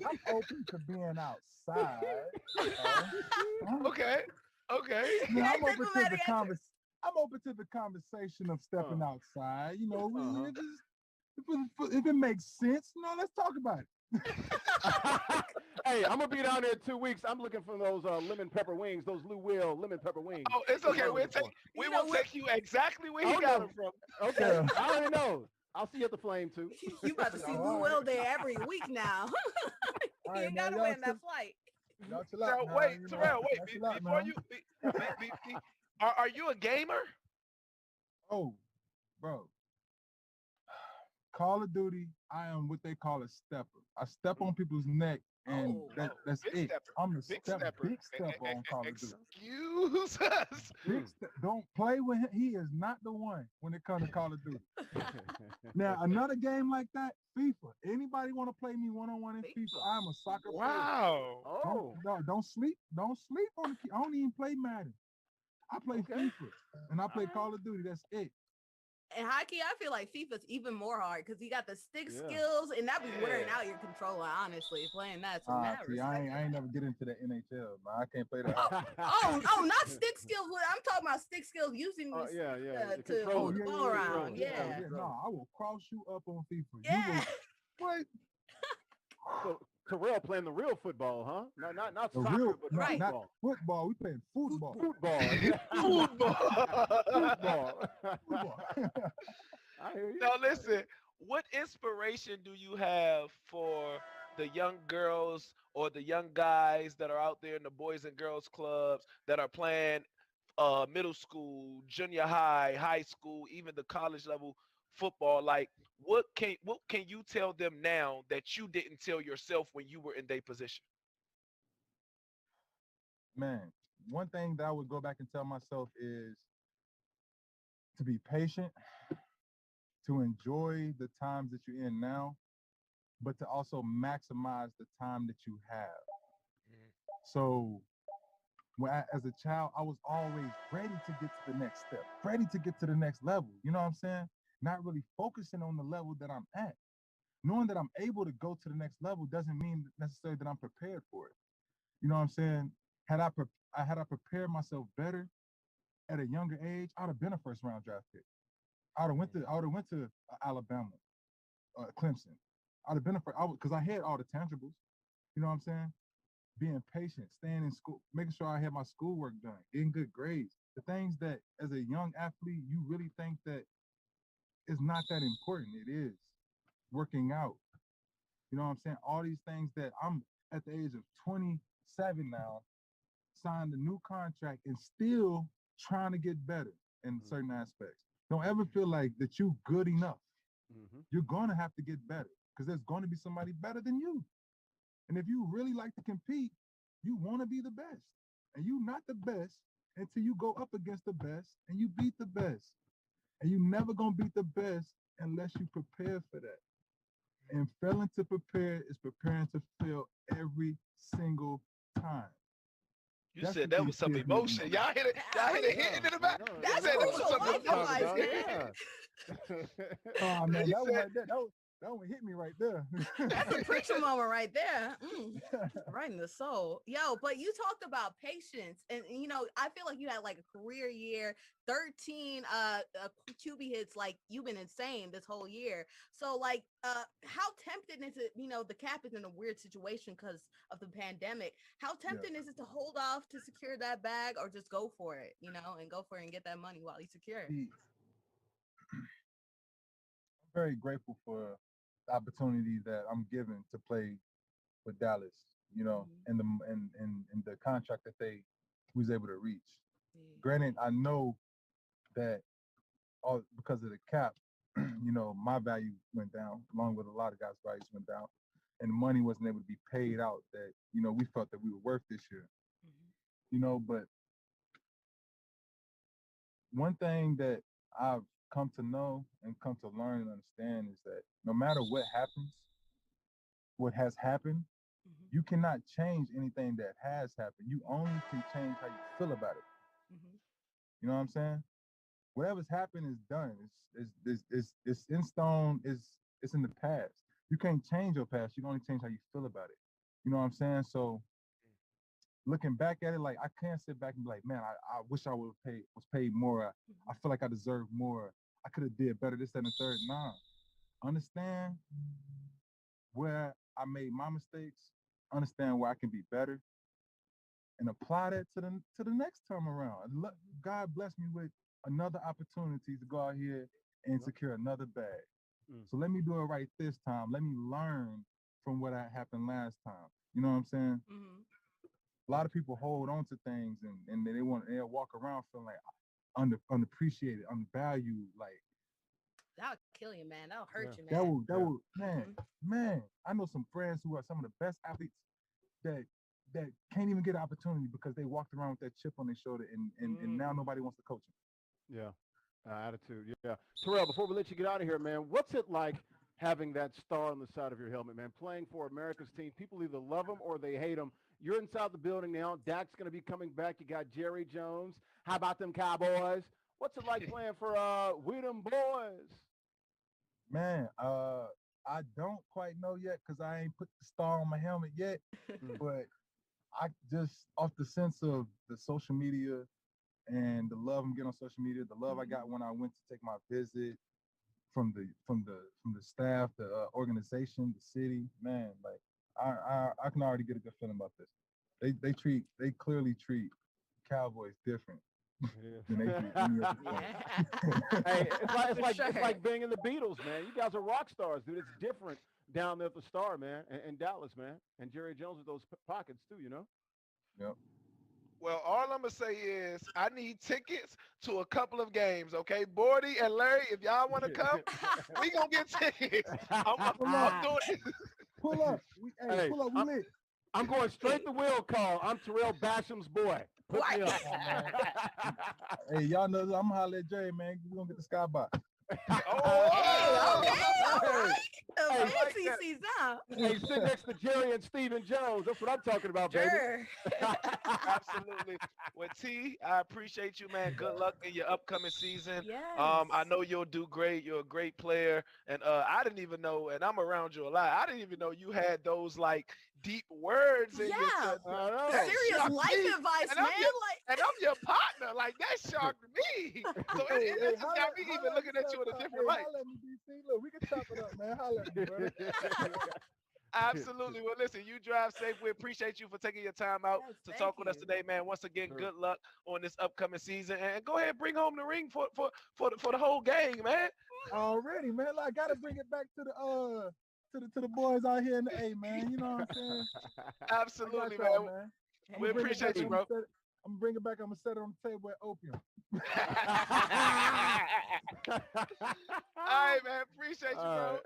I'm open to being outside. You know? Okay. Okay. Yeah, I'm That's open to diplomatic the answer. I'm open to the conversation of stepping outside. You know, Uh-huh. if it makes sense, let's talk about it. Hey, I'm gonna be down there in 2 weeks. I'm looking for those lemon pepper wings, those Lou Will lemon pepper wings. Oh, it's That's what okay. I'm looking for. We You know, will take you exactly where he Oh, got no. him from. Okay, Yeah. I already know. I'll see you at the flame too. You about to see All Lou right. Will there every week now. All You right, ain't man, gotta y'all win that flight. Y'all chill out. Now, Now, wait, you know, Terrell, wait. y'all chill out, Before man. you, are you a gamer? Oh, bro. Call of Duty, I am what they call a stepper. I step on people's neck, and Oh. that's Big it. stepper. I'm a Big step, stepper. big stepper on Call of Duty. Excuse us. Don't play with him. He is not the one when it comes to Call of Duty. Now, another game like that, FIFA. Anybody want to play me one-on-one in FIFA? I'm a soccer player. Wow. Oh, Don't sleep. Don't sleep on the key. I don't even play Madden. I play Okay. FIFA and I play Alright. Call of Duty. That's it. And hockey, I feel like FIFA's even more hard because you got the stick Yeah. skills, and that be wearing Yeah. out your controller, honestly, playing that. So man, See, I respect ain't never get into the NHL, man. I can't play that. Oh, not stick skills. I'm talking about stick skills using Oh, these yeah. The to controller. move the ball around. Yeah. Yeah. No, I will cross you up on FIFA. Yeah. You will, what? So Terrell playing the real football, huh? Not The soccer, real, but not, Right. not football. football. We playing football. Football. Football. Football. I hear you. Now listen, what inspiration do you have for the young girls or the young guys that are out there in the boys and girls clubs that are playing middle school, junior high, high school, even the college level football? Like, what can you tell them now that you didn't tell yourself when you were in their position? Man, one thing that I would go back and tell myself is to be patient, to enjoy the times that you're in now, but to also maximize the time that you have. So as a child, I was always ready to get to the next step, ready to get to the next level. You know what I'm saying? Not really focusing on the level that I'm at. Knowing that I'm able to go to the next level doesn't mean necessarily that I'm prepared for it. You know what I'm saying? Had I prepared myself better at a younger age, I'd have been a first round draft pick. I would have went to Alabama, Clemson. I'd have been because I had all the tangibles. You know what I'm saying? Being patient, staying in school, making sure I had my schoolwork done, getting good grades. The things that as a young athlete, you really think that it's not that important. It is. Working out. You know what I'm saying? All these things that I'm at the age of 27 now, signed a new contract and still trying to get better in certain aspects. Don't ever feel like that you good enough. You're going to have to get better because there's going to be somebody better than you. And if you really like to compete, you want to be the best. And you're not the best until you go up against the best and you beat the best. And you're never going to beat the best unless you prepare for that. And failing to prepare is preparing to fail every single time. You That's said what that these was some kids need to emotion. know. Y'all hit it. Y'all hit it hitting in the back. That's You said that was crucial some life emotion. advice, man. Oh man, You that one said- right there, that one hit me right there. That's a preacher moment right there. Right in the soul. Yo, but you talked about patience, and I feel like you had like a career year, 13 QB hits. Like you've been insane this whole year. So like how tempting is it? The cap is in a weird situation because of the pandemic. How tempting is it to hold off to secure that bag or just go for it, and go for it and get that money while you secure it? I'm very grateful for the opportunity that I'm given to play with Dallas, and the contract that they was able to reach. Granted, I know that all because of the cap, my value went down along with a lot of guys' values went down, and the money wasn't able to be paid out that we felt that we were worth this year. But one thing that I've come to know and come to learn and understand is that no matter what happens, what has happened, you cannot change anything that has happened. You only can change how you feel about it. You know what I'm saying? Whatever's happened is done. It's in stone. It's in the past. You can't change your past. You can only change how you feel about it. You know what I'm saying? So looking back at it, like I can't sit back and be like, man, I wish I was paid more. I feel like I deserve more. I could have did better, this, that, and the third. Nah. Understand where I made my mistakes, understand where I can be better, and apply that to the next time around. God bless me with another opportunity to go out here and secure another bag. So let me do it right this time. Let me learn from what happened last time. You know what I'm saying? A lot of people hold on to things and they'll walk around feeling like unappreciated, undervalued, like that'll kill you, man. That'll hurt you, man. That will, man. I know some friends who are some of the best athletes that can't even get an opportunity because they walked around with that chip on their shoulder and now nobody wants to coach them. Yeah, attitude. Yeah, Terrell. Before we let you get out of here, man, what's it like having that star on the side of your helmet, man? Playing for America's team, people either love him or they hate him. You're inside the building now. Dak's going to be coming back. You got Jerry Jones. How about them Cowboys? What's it like playing for We Them Boys? Man, I don't quite know yet because I ain't put the star on my helmet yet. But I just, off the sense of the social media and the love I'm getting on social media, the love I got when I went to take my visit from the staff, the organization, the city, man, like I can already get a good feeling about this. They clearly treat Cowboys different. Than they treat any other team. Hey, it's like being in the Beatles, man. You guys are rock stars, dude. It's different down there at the Star, man, and Dallas, man, and Jerry Jones with those pockets too, Yep. Well, all I'm gonna say is I need tickets to a couple of games, okay? Bordy and Larry, if y'all want to come, we gonna get tickets. I'm doing it. Pull up. Pull up. We lit. I'm going straight to will call. I'm Terrell Basham's boy. Put me up. Hey, y'all know I'm gonna holler at Jerry, man. We're gonna get the skybox. Okay, all right. Hey, sit next to Jerry and Stephen Jones. That's what I'm talking about, baby. Absolutely. Well, T, I appreciate you, man. Good luck in your upcoming season. Yes. I know you'll do great. You're a great player. And I didn't even know, and I'm around you a lot, I didn't even know you had those like deep words in your serious life advice, man. And I'm your partner. Like that shocked me. So it just got me even looking at you in a different light. Holla at me, DC. Look, we can chop it up, man. Holla at me, brother. Absolutely. Well, listen, you drive safe. We appreciate you for taking your time out to talk with us today, man. Once again, good luck on this upcoming season, and go ahead and bring home the ring for the whole gang, man. Already, man. Like, I gotta bring it back to the boys out here in the A, man. You know what I'm saying? Absolutely, man. We appreciate you, bro. I'm gonna bring it back. I'm gonna set it on the table at Opium. All right, man. Appreciate you, bro.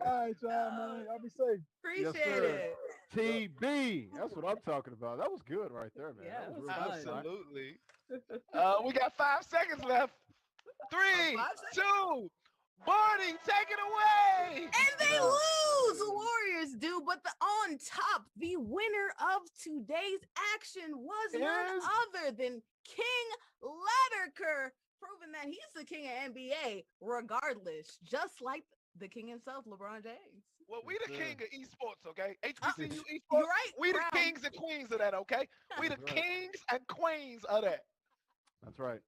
All right, y'all, man. Y'all be safe. Appreciate it. TB. That's what I'm talking about. That was good right there, man. Yeah, that was really absolutely. We got 5 seconds left. 3, 2, Barney, take it away. And they lose. The Warriors do, but on top, the winner of today's action was none other than King Lederker, proving that he's the king of NBA regardless, just like the king himself, LeBron James. Well, we the king of esports, okay? HBCU esports. You're right. We the kings and queens of that, okay? We the kings and queens of that. That's right.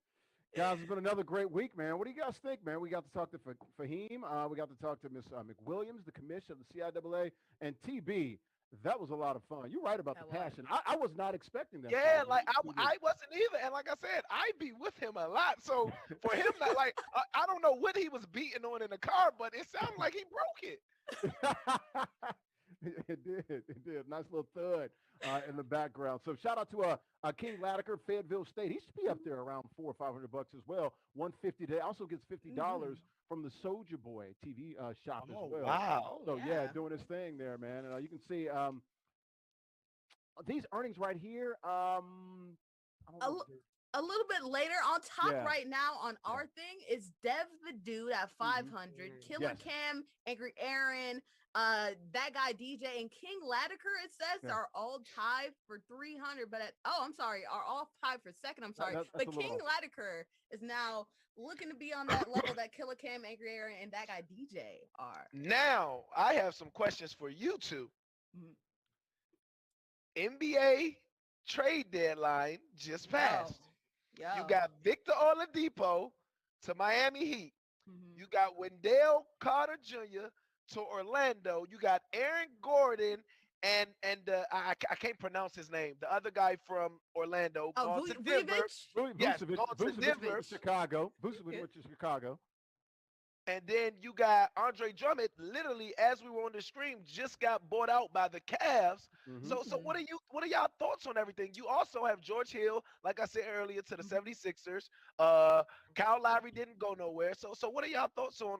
Guys, it's been another great week, man. What do you guys think, man? We got to talk to Fahim. We got to talk to Miss McWilliams, the commissioner of the CIAA, and TB. That was a lot of fun. You're right about the passion. I was not expecting that. Yeah, like I wasn't either. And like I said, I be with him a lot. So for him, not like I don't know what he was beating on in the car, but it sounded like he broke it. It did. It did. Nice little thud in the background. So shout out to King Latiker, Fayetteville State. He should be up there around $400 or $500 as well. 150 today. Also gets $50 from the Soldier Boy TV shop as well. Wow. So yeah, doing his thing there, man. And you can see these earnings right here. I don't know. A little bit later on top right now on our thing is Dev the Dude at 500, Killer Cam, Angry Aaron, that guy DJ, and King Latiker, it says are all tied for 300, but I'm sorry, are all tied for second. I'm sorry, but King Latiker is now looking to be on that level that Killer Cam, Angry Aaron, and that guy DJ are. Now I have some questions for you two. NBA trade deadline just passed. You got Victor Oladipo to Miami Heat. You got Wendell Carter Jr. to Orlando. You got Aaron Gordon and I can't pronounce his name. The other guy from Orlando. Vucevic, Chicago. Vucevic to Chicago. And then you got Andre Drummond, literally, as we were on the stream, just got bought out by the Cavs. So what are y'all thoughts on everything? You also have George Hill, like I said earlier, to the 76ers. Kyle Lowry didn't go nowhere. So what are y'all thoughts on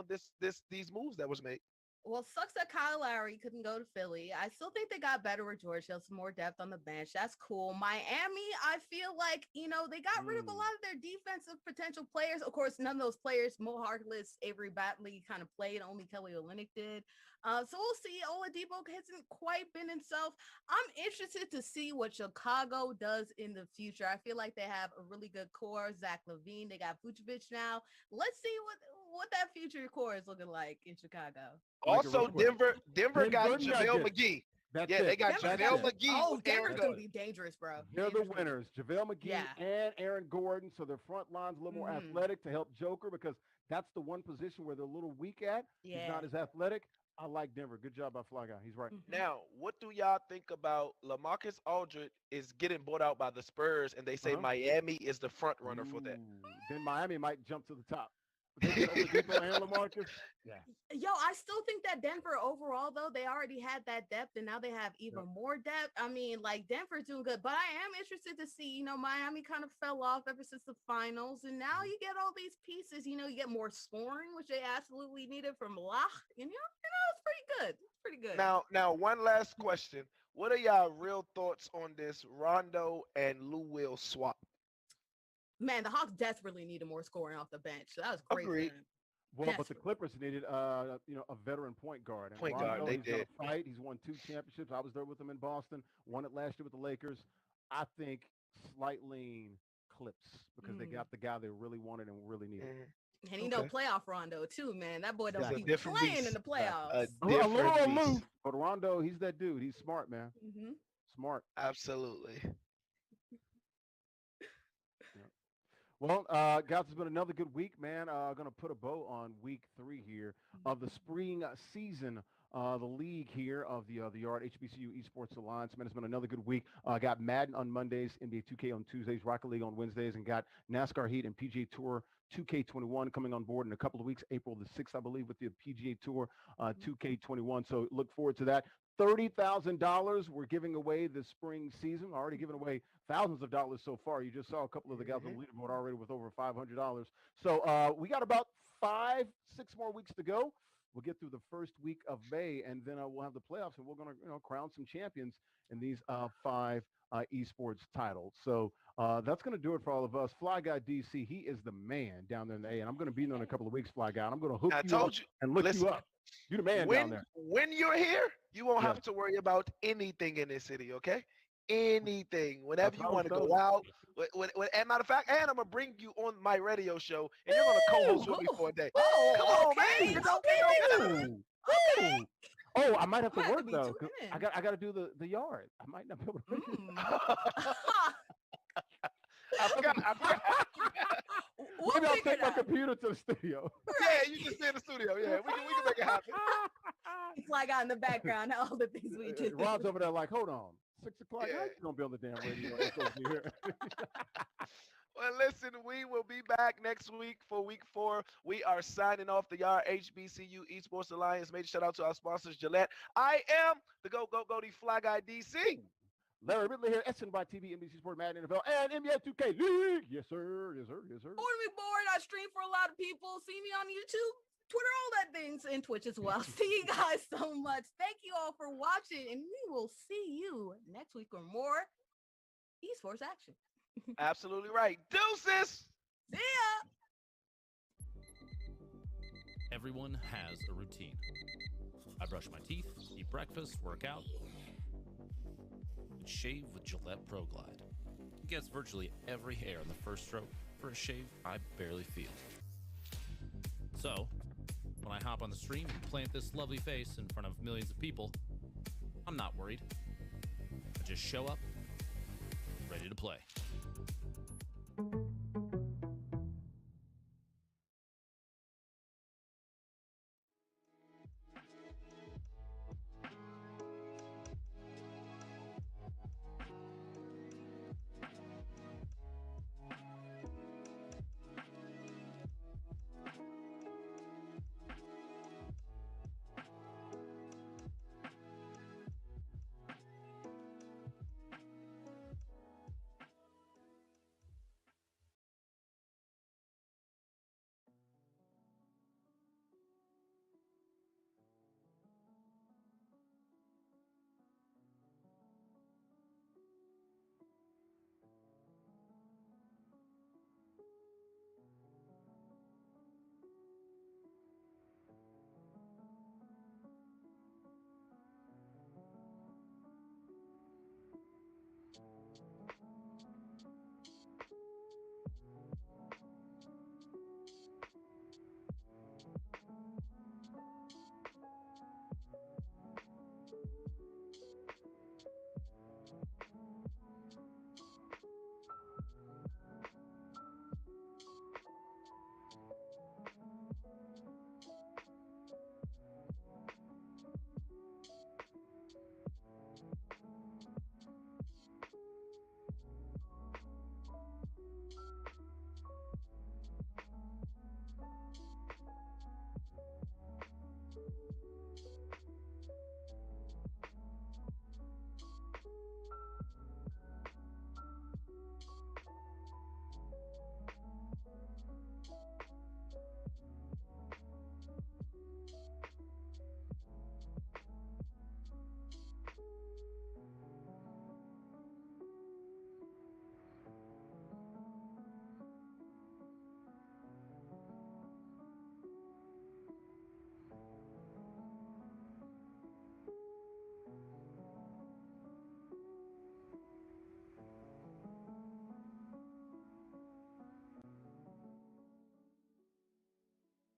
these moves that was made? Well, sucks that Kyle Lowry couldn't go to Philly. I still think they got better with George Hill, some more depth on the bench. That's cool. Miami, I feel like, they got rid of a lot of their defensive potential players. Of course, none of those players, Mo Harkless, Avery Batley kind of played. Only Kelly Olynyk did. So we'll see. Oladipo hasn't quite been himself. I'm interested to see what Chicago does in the future. I feel like they have a really good core. Zach LaVine, they got Vucevic now. Let's see what that future core is looking like in Chicago. Also, Denver got JaVale McGee. They got JaVale McGee. Oh, Denver's going to be dangerous, bro. They're the winners. JaVale McGee and Aaron Gordon. So their front line's a little more athletic to help Joker, because that's the one position where they're a little weak at. He's not as athletic. I like Denver. Good job by Fly Guy. He's right. Now, what do y'all think about LaMarcus Aldridge is getting bought out by the Spurs, and they say Miami is the front runner for that? Then Miami might jump to the top. Oladipo and LaMarcus. Yo, I still think that Denver overall, though, they already had that depth, and now they have even more depth. I mean, like, Denver's doing good, but I am interested to see, Miami kind of fell off ever since the finals, and now you get all these pieces, you get more scoring, which they absolutely needed from Lach, it's pretty good. It's pretty good. Now, one last question. What are y'all real thoughts on this Rondo and Lou Will swap? Man, the Hawks desperately needed more scoring off the bench. So that was great. Agreed. Well, but the Clippers needed, a veteran point guard. And Rondo, they did. Got a fight. He's won 2 championships. I was there with him in Boston. Won it last year with the Lakers. I think slight lean Clips, because they got the guy they really wanted and really needed. And playoff Rondo too, man. That boy don't be playing in the playoffs. A little aloof, but Rondo, he's that dude. He's smart, man. Smart. Absolutely. Well, guys, it's been another good week, man. Going to put a bow on week 3 here of the spring season, the league here of the Yard HBCU Esports Alliance. Man, it's been another good week. Got Madden on Mondays, NBA 2K on Tuesdays, Rocket League on Wednesdays, and got NASCAR Heat and PGA Tour 2K21 coming on board in a couple of weeks, April the 6th, I believe, with the PGA Tour 2K21. So look forward to that. $30,000 we're giving away this spring season. Already given away thousands of dollars so far. You just saw a couple of the guys on the leaderboard already with over $500. So we got about 5-6 more weeks to go. We'll get through the first week of May, and then we'll have the playoffs, and we're going to crown some champions in these 5 esports titles. So that's going to do it for all of us. Fly Guy DC, he is the man down there in the A, and I'm going to be there in a couple of weeks, Fly Guy. And I'm going to hook you up and look you up. You're the man down there. When you're here, you won't have to worry about anything in this city, okay? Anything. Whenever you want to go out. And matter of fact, and I'm going to bring you on my radio show, and you're going to co-host with me for a day. Come on, man. Oh, I might have to work, though. I got to do the yard. I might not be able to. I forgot. Maybe I'll take my computer to the studio. Yeah, you just stay in the studio. Yeah, we can make it happen. It's like out in the background, all the things we do. Rob's over there like, hold on. 6 o'clock? Yeah. How you gonna be on the damn radio? Well, listen, we will be back next week for week 4. We are signing off the Yard HBCU Esports Alliance. Major shout out to our sponsors, Gillette. I am the the Fly Guy DC. Larry Ridley here, SNY TV, NBC Sport, Madden NFL, and NBA 2K League. Yes, sir. Yes, sir. Yes, sir. Born to be bored. I stream for a lot of people. See me on YouTube, Twitter, all that things, and Twitch as well. See you guys so much. Thank you all for watching, and we will see you next week for more esports action. Absolutely right. Deuces! See ya! Everyone has a routine. I brush my teeth, eat breakfast, work out, and shave with Gillette Pro Glide. It gets virtually every hair on the first stroke for a shave I barely feel. So, when I hop on the stream and plant this lovely face in front of millions of people, I'm not worried. I just show up, ready to play.